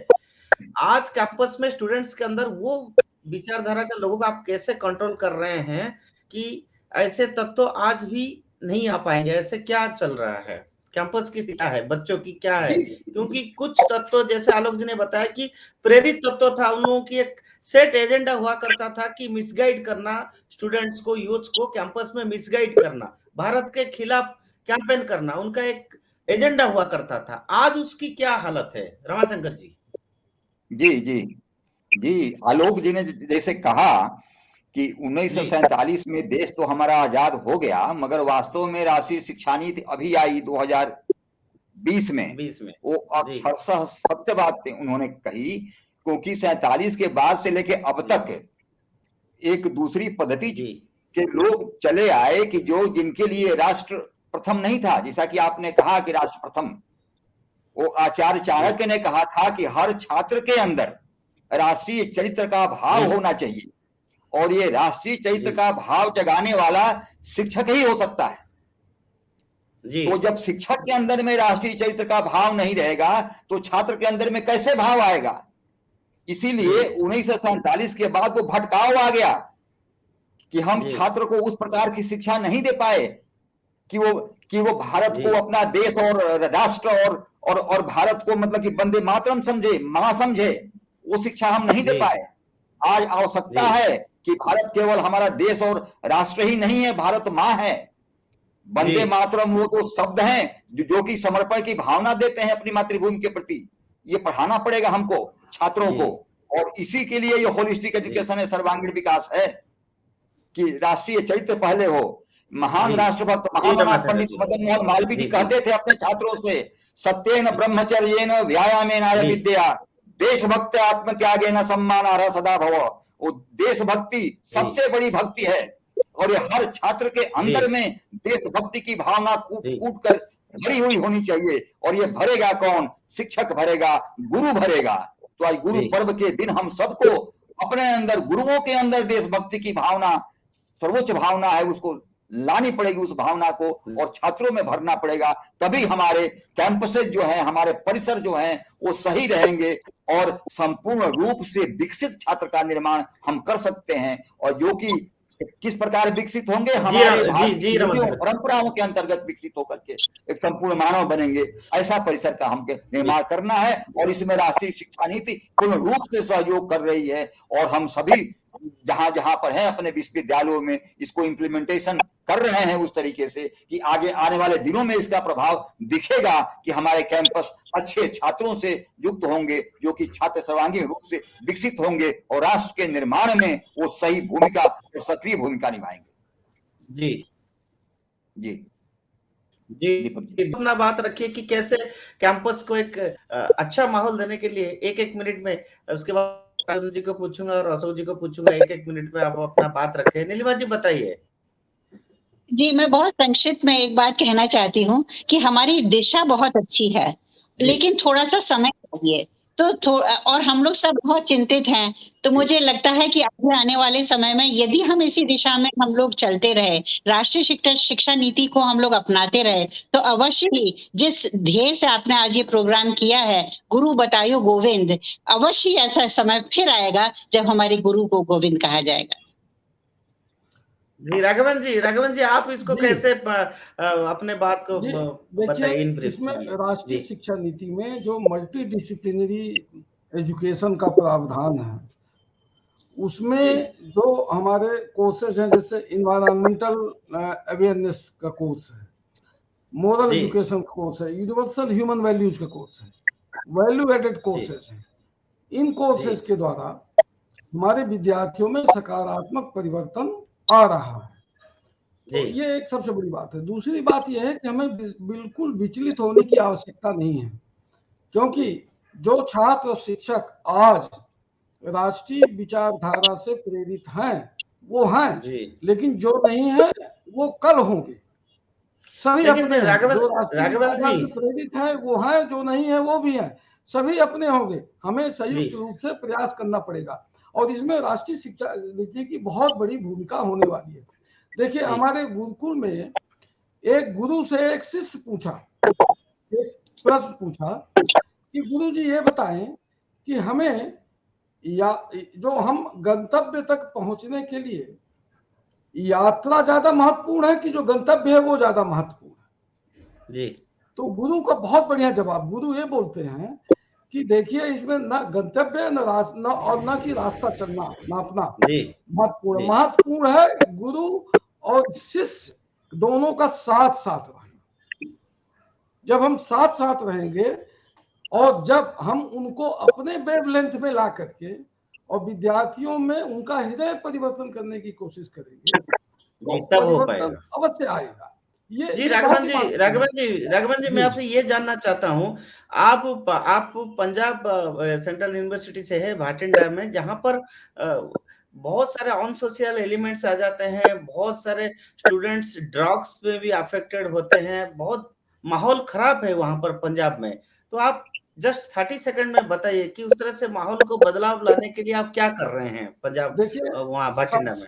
आज कैंपस में स्टूडेंट्स के अंदर वो विचारधारा के लोगों को आप कैसे कंट्रोल कर रहे हैं कि ऐसे तत्व आज भी नहीं आ पाएंगे? ऐसे क्या चल रहा है? कैंपस की क्या है, बच्चों की क्या है? क्योंकि कुछ तत्व, जैसे आलोक जी ने बताया कि प्रेरित तत्व था, उन लोगों की एक सेट एजेंडा हुआ करता था कि मिसगाइड करना स्टूडेंट्स को, यूथ को कैंपस में मिसगाइड करना, भारत के खिलाफ कैंपेन करना, उनका एक एजेंडा हुआ करता था। आज उसकी क्या हालत है रमाशंकर जी? जी जी जी आलोक जी ने जैसे कहा कि 1947 में देश तो हमारा आजाद हो गया, मगर वास्तव में राष्ट्रीय शिक्षा नीति अभी आई 2020 में। वो अक्षरशः सत्य बात उन्होंने कही, क्योंकि 47 के बाद से लेके अब तक एक दूसरी पद्धति के लोग चले आए कि जो जिनके लिए राष्ट्र प्रथम नहीं था, जैसा कि आपने कहा कि राष्ट्र प्रथम। वो आचार्य चाणक्य ने कहा था कि हर छात्र के अंदर राष्ट्रीय चरित्र का भाव होना चाहिए, और ये राष्ट्रीय चरित्र का भाव जगाने वाला शिक्षक ही हो सकता है। तो जब शिक्षक के अंदर में राष्ट्रीय चरित्र का भाव नहीं रहेगा तो छात्र के अंदर में कैसे भाव आएगा? इसीलिए 1947 के बाद वो भटकाव आ गया कि हम छात्र को उस प्रकार की शिक्षा नहीं दे पाए कि वो भारत को अपना देश और राष्ट्र और भारत को मतलब कि वंदे मातरम समझे, मां समझे। वो शिक्षा हम नहीं दे पाए। आज आवश्यकता है कि भारत केवल हमारा देश और राष्ट्र ही नहीं है, भारत मां है। वंदे मातरम वो तो शब्द हैं जो कि समर्पण की भावना देते हैं अपनी मातृभूमि के प्रति। ये पढ़ाना पड़ेगा हमको छात्रों को, और इसी के लिए ये होलिस्टिक एजुकेशन है, सर्वांगीण विकास है कि राष्ट्रीय चरित्र पहले हो। महान राष्ट्रभक्त महामना पंडित मदन मोहन मालवीय जी कहते थे अपने छात्रों से, सत्येन ब्रह्मचर्येन व्यायामेन आय विद्या देशभक्त आत्मत्यागेन सम्मानार्ह सदा भव। वो देशभक्ति सबसे बड़ी भक्ति है, और ये हर छात्र के अंदर में देशभक्ति की भावना कूट कर भरी हुई होनी चाहिए। और ये भरेगा कौन? शिक्षक भरेगा, गुरु भरेगा। तो आज गुरु पर्व के दिन हम सबको अपने अंदर, गुरुओं के अंदर देशभक्ति की भावना, सर्वोच्च भावना है, उसको लानी पड़ेगी उस भावना को, और छात्रों में भरना पड़ेगा। तभी हमारे कैंपसेज जो है, हमारे परिसर जो हैं वो सही रहेंगे, और संपूर्ण रूप से विकसित छात्र का निर्माण हम कर सकते हैं। और जो कि किस प्रकार विकसित होंगे? हमारे परंपराओं के अंतर्गत विकसित होकर के एक संपूर्ण मानव बनेंगे। ऐसा परिसर का हमको निर्माण करना है, और इसमें राष्ट्रीय शिक्षा नीति पूर्ण रूप से सहयोग कर रही है, और हम सभी जहां जहां पर हैं अपने विश्वविद्यालयों में इसको इम्प्लीमेंटेशन कर रहे हैं उस तरीके से कि आगे आने वाले दिनों में इसका प्रभाव दिखेगा कि हमारे कैंपस अच्छे छात्रों से युक्त होंगे, जो कि छात्र सर्वांगीण रूप से विकसित होंगे और राष्ट्र के निर्माण में वो सही भूमिका और सक्रिय भूमिका निभाएंगे। जी जी जी, अपना बात रखिए कि कैसे कैंपस को एक अच्छा माहौल देने के लिए एक मिनट में, उसके बाद राजन जी को पूछूंगा और अशोक जी को पूछूंगा, एक मिनट में आप अपना बात रखें। नीलिमा जी बताइए। जी, मैं बहुत संक्षिप्त में एक बात कहना चाहती हूँ कि हमारी दिशा बहुत अच्छी है, लेकिन थोड़ा सा समय चाहिए। तो और हम लोग सब बहुत चिंतित हैं। तो मुझे लगता है कि आगे आने वाले समय में यदि हम इसी दिशा में हम लोग चलते रहे, राष्ट्रीय शिक्षा नीति को हम लोग अपनाते रहे, तो अवश्य ही जिस ध्येय से आपने आज ये प्रोग्राम किया है, गुरु बतायो गोविंद, अवश्य ऐसा समय फिर आएगा जब हमारे गुरु को गोविंद कहा जाएगा। जी राघवन जी आप इसको कैसे अपने बात को बताइए इन ब्रीफ। इसमें राष्ट्रीय शिक्षा नीति में जो मल्टी डिसिप्लिनरी एजुकेशन का प्रावधान है, उसमें जो हमारे कोर्सेज हैं, जैसे इन्वायरमेंटल अवेयरनेस का कोर्स है, मोरल एजुकेशन कोर्स है, यूनिवर्सल ह्यूमन वैल्यूज का कोर्स है, वैल्यू एडेड कोर्सेज हैं। इन कोर्सेज के द्वारा हमारे विद्यार्थियों में सकारात्मक परिवर्तन आ रहा है। तो ये एक सबसे बड़ी बात है। दूसरी बात यह है कि हमें बिल्कुल विचलित होने की आवश्यकता नहीं है, क्योंकि जो छात्र और शिक्षक आज राष्ट्रीय विचारधारा से प्रेरित हैं वो हैं, लेकिन जो नहीं है वो कल होंगे। सभी अपने जो प्रेरित हैं वो हैं, जो नहीं है वो भी हैं, सभी अपने होंगे। हमें संयुक्त रूप से प्रयास करना पड़ेगा, और इसमें राष्ट्रीय शिक्षा नीति की बहुत बड़ी भूमिका होने वाली है। देखिए, हमारे गुरुकुल में एक गुरु से एक शिष्य पूछा, एक प्रश्न पूछा कि गुरुजी ये बताएं कि हमें जो हम गंतव्य तक पहुंचने के लिए यात्रा ज्यादा महत्वपूर्ण है कि जो गंतव्य है वो ज्यादा महत्वपूर्ण है? जी। तो गुरु का बहुत बढ़िया जवाब, गुरु ये बोलते हैं कि देखिए, इसमें न गंतव्य न कि रास्ता चलना नापना महत्वपूर्ण है गुरु और शिष्य दोनों का साथ रहना। जब हम साथ रहेंगे और जब हम उनको अपने वेवलेंथ में ला करके और विद्यार्थियों में उनका हृदय परिवर्तन करने की कोशिश करेंगे, तब हो पाएगा, अवश्य आएगा। जी राघवन जी मैं आपसे ये जानना चाहता हूँ, आप पंजाब सेंट्रल यूनिवर्सिटी से है भाटिंडा में, जहाँ पर बहुत सारे अनसोशल एलिमेंट्स आ जाते हैं, बहुत सारे स्टूडेंट्स ड्रग्स में भी अफेक्टेड होते हैं, बहुत माहौल खराब है वहाँ पर पंजाब में। तो आप जस्ट 30 सेकंड में बताइए कि उस तरह से माहौल को बदलाव लाने के लिए आप क्या कर रहे हैं पंजाब देखिए, वहाँ बठिंडा में?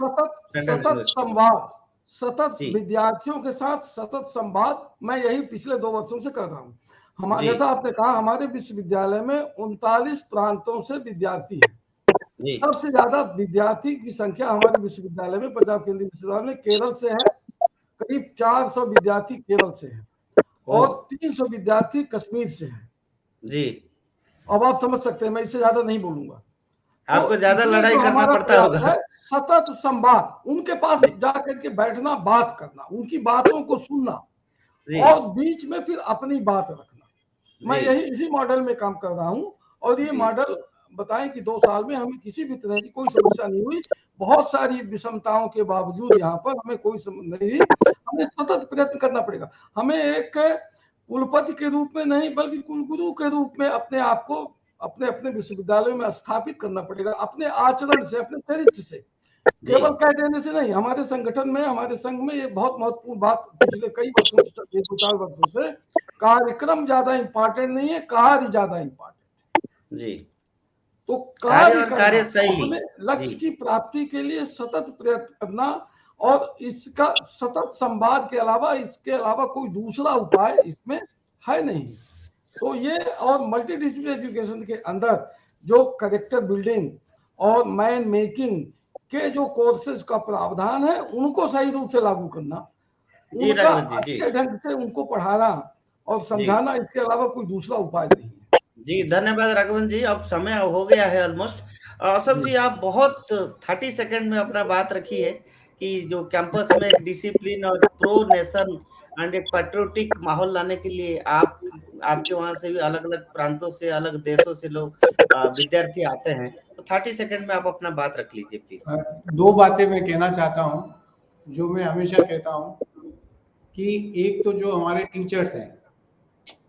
सतत विद्यार्थियों के साथ सतत संवाद मैं यही पिछले 2 वर्षों से कर रहा हूँ। हमारे, जैसा आपने कहा, हमारे विश्वविद्यालय में 39 प्रांतों से विद्यार्थी हैं। सबसे ज्यादा विद्यार्थी की संख्या हमारे विश्वविद्यालय में, पंजाब केंद्रीय विश्वविद्यालय में, केरल से है। करीब 400 विद्यार्थी केरल से हैं और 300 विद्यार्थी कश्मीर से हैं। जी, अब आप समझ सकते हैं, मैं इससे ज्यादा नहीं बोलूंगा। आपको ज्यादा लड़ाई करना पड़ता होगा। सतत संवाद, उनके पास जाकर के बैठना, बात करना, उनकी बातों को सुनना और बीच में फिर अपनी बात रखना। मैं यही इसी मॉडल में काम कर रहा हूँ और ये मॉडल बताएं कि 2 साल में हमें किसी भी तरह की कोई समस्या नहीं हुई। बहुत सारी विषमताओं के बावजूद यहाँ पर हमें कोई समस्या नहीं हुई। हमें सतत प्रयत्न करना पड़ेगा। हमें एक कुलपति के रूप में नहीं, बल्कि कुलगुरु के रूप में अपने आप को अपने अपने विश्वविद्यालय में स्थापित करना पड़ेगा, अपने आचरण से, अपने चरित्र से, केवल कह देने से नहीं। हमारे संगठन में, हमारे संघ में ये बहुत महत्वपूर्ण बात पिछले कई वर्षों से, 2-4 वर्षों से, कार्यक्रम ज्यादा इंपॉर्टेंट नहीं है, कार्य ज्यादा इंपॉर्टेंट। जी, तो कार्य कार्यशैली, लक्ष्य की प्राप्ति के लिए सतत प्रयत्न करना और इसका सतत संवाद के अलावा, इसके अलावा कोई दूसरा उपाय इसमें है नहीं। तो ये, और मल्टी डिसिप्लिनरी एजुकेशन के अंदर जो कैरेक्टर बिल्डिंग और मैन मेकिंग के जो कोर्सेज का प्रावधान है, उनको सही रूप से लागू करना, उनका अच्छे ढंग से उनको पढ़ाना और समझाना, इसके अलावा कोई दूसरा उपाय नहीं है। जी, धन्यवाद राघवन जी। अब समय हो गया है ऑलमोस्ट। अशोक जी, आप बहुत 30 सेकंड में अपना बात रखी है कि जो कैंपस में एक डिसिप्लिन और प्रो नेशन एंड एक पैट्रियोटिक माहौल लाने के लिए आपके वहां से भी अलग-अलग प्रांतों से, अलग देशों से लोग विद्यार्थी आते हैं। तो 30 सेकंड में आप अपना बात रख लीजिए प्लीज। 2 बातें मैं कहना चाहता हूँ, जो मैं हमेशा कहता हूँ कि एक तो जो हमारे टीचर्स हैं,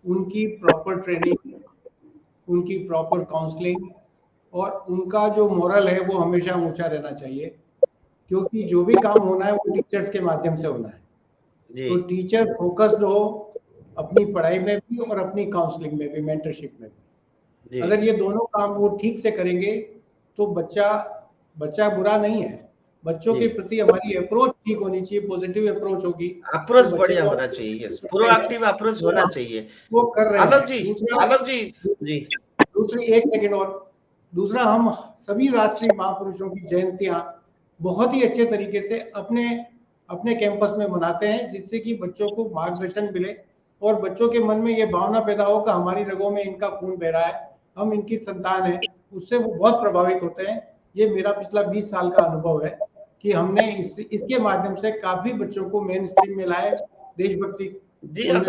उनकी प्रॉपर ट्रेनिंग, उनकी प्रॉपर काउंसलिंग और उनका जो मोरल है वो हमेशा ऊंचा रहना चाहिए, क्योंकि जो भी काम होना है वो टीचर्स के माध्यम से होना है। तो टीचर फोकस्ड हो अपनी पढ़ाई में भी और अपनी काउंसलिंग में भी, मेंटरशिप में भी। अगर ये दोनों काम वो ठीक से करेंगे तो बच्चा बुरा नहीं है। बच्चों के प्रति हमारी अप्रोच ठीक होनी चाहिए, पॉजिटिव अप्रोच होगी, अप्रोच बढ़िया होना चाहिए, प्रोएक्टिव अप्रोच होना चाहिए। वो कर रहे हैं। आलोक जी, दूसरी 1 सेकंड और, दूसरा, हम सभी राष्ट्रीय महापुरुषों की जयंतियां बहुत ही अच्छे तरीके से अपने कैंपस में मनाते हैं, जिससे कि बच्चों को मार्गदर्शन मिले और बच्चों के मन में ये भावना पैदा हो कि हमारी रगों में इनका खून बह रहा है, हम इनकी संतान है। उससे वो बहुत प्रभावित होते हैं। ये मेरा पिछला 20 साल का अनुभव है कि हमने इसके माध्यम से काफी बच्चों को मेन स्ट्रीम में लाए, देशभक्ति समाज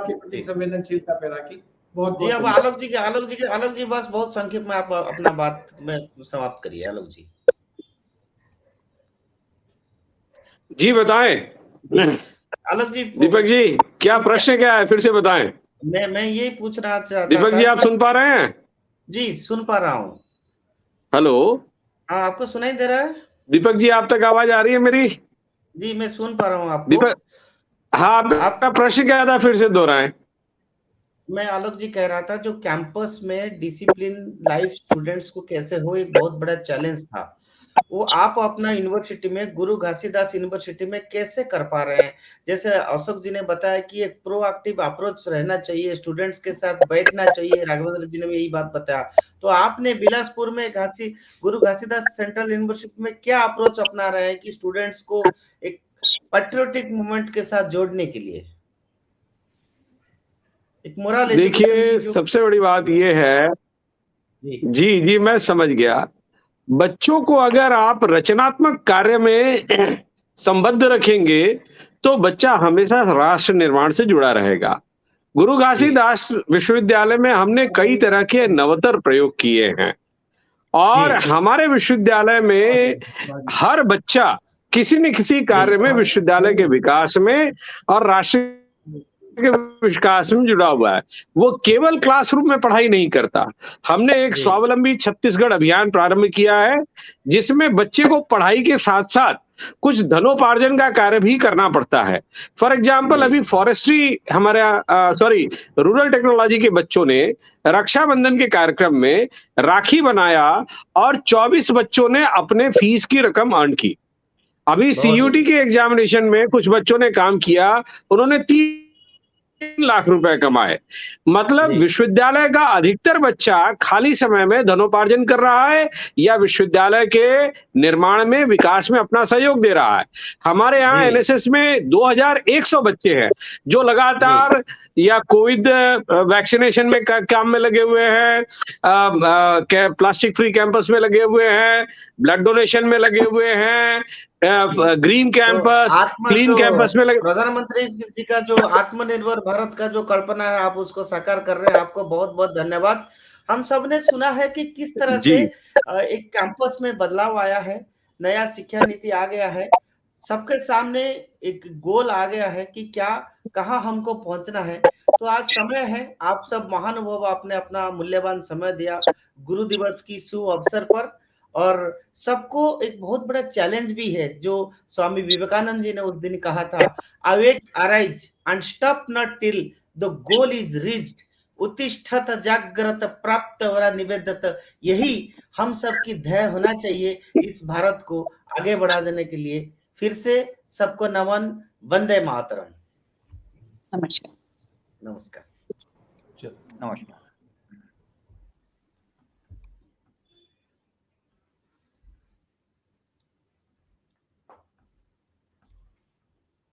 के प्रति संवेदनशीलता पैदा की। बहुत जी। अब आलोक जी बस बहुत संक्षिप्त में आप अपना बात में समाप्त करिए। आलोक जी बताएं। आलोक जी, दीपक जी, क्या प्रश्न क्या है, फिर से बताएं। मैं यही पूछना चाहता दीपक जी, आप सुन पा रहे हैं? जी, सुन पा रहा हूँ। हेलो, हाँ, आपको सुनाई दे रहा है? दीपक जी, आप तक आवाज आ रही है मेरी? जी, मैं सुन पा रहा हूँ आपको। दीपक, हाँ, आपका प्रश्न क्या था, फिर से दोहराएं। मैं आलोक जी कह रहा था, जो कैंपस में डिसिप्लिन लाइफ स्टूडेंट्स को कैसे हो, एक बहुत बड़ा चैलेंज था। वो आप अपना यूनिवर्सिटी में, गुरु घासीदास यूनिवर्सिटी में कैसे कर पा रहे हैं? जैसे अशोक जी ने बताया कि एक प्रोएक्टिव अप्रोच रहना चाहिए, स्टूडेंट्स के साथ बैठना चाहिए, राघवेंद्र जी ने भी यही बात बताया। तो आपने बिलासपुर में गुरु घासीदास सेंट्रल यूनिवर्सिटी में क्या अप्रोच अपना रहे हैं कि स्टूडेंट्स को एक पैट्रियोटिक मूवमेंट के साथ जोड़ने के लिए? एक मोरल, देखिए, सबसे बड़ी बात ये है, जी मैं समझ गया। बच्चों को अगर आप रचनात्मक कार्य में संबद्ध रखेंगे तो बच्चा हमेशा राष्ट्र निर्माण से जुड़ा रहेगा। गुरु घासीदास विश्वविद्यालय में हमने कई तरह के नवतर प्रयोग किए हैं और हमारे विश्वविद्यालय में हर बच्चा किसी न किसी कार्य में, विश्वविद्यालय के विकास में और राष्ट्र के विकास में जुड़ा हुआ है। वो केवल क्लासरूम में पढ़ाई नहीं करता। हमने एक स्वावलंबी छत्तीसगढ़ अभियान प्रारंभ किया है, जिसमें बच्चे को पढ़ाई के साथ-साथ कुछ धनोपार्जन का कार्य भी करना पड़ता है। फॉर एग्जाम्पल अभी फॉरेस्ट्री रूरल टेक्नोलॉजी के बच्चों ने रक्षाबंधन के कार्यक्रम में राखी बनाया और 24 बच्चों ने अपने फीस की रकम अर्न की। अभी सीयूटी के एग्जामिनेशन में कुछ बच्चों ने काम किया, उन्होंने 3 लाख रुपए कमाए। मतलब विश्वविद्यालय का अधिकतर बच्चा खाली समय में धनोपार्जन कर रहा है या विश्वविद्यालय के निर्माण में, विकास में अपना सहयोग दे रहा है। हमारे यहाँ एनएसएस में 2100 बच्चे हैं जो लगातार या कोविड वैक्सीनेशन में काम में लगे हुए हैं, प्लास्टिक फ्री कैंपस में लगे हुए हैं, ब्लड डोनेशन में लगे हुए हैं, ग्रीन कैंपस, क्लीन कैंपस में लगे। प्रधानमंत्री जी का जो आत्मनिर्भर भारत का जो कल्पना है, आप उसको साकार कर रहे हैं। आपको बहुत बहुत धन्यवाद। हम सब ने सुना है कि किस तरह से एक कैंपस में बदलाव आया है, नया शिक्षा नीति आ गया है, सबके सामने एक गोल आ गया है कि क्या कहाँ हमको पहुंचना है। तो आज समय है, आप सब महानुभाव आपने अपना मूल्यवान समय दिया गुरु दिवस की शुभ अवसर पर, और सबको एक बहुत बड़ा चैलेंज भी है जो स्वामी विवेकानंद जी ने उस दिन कहा था, awake arise and stop not till the goal is reached, उत्तिष्ठत जागृत प्राप्त वरा निवेदत। यही हम सब की ध्येय होना चाहिए इस भारत को आगे बढ़ा देने के लिए। फिर से सबको नमन, वंदे मातरम। नमस्कार। नमस्कार। नमस्कार।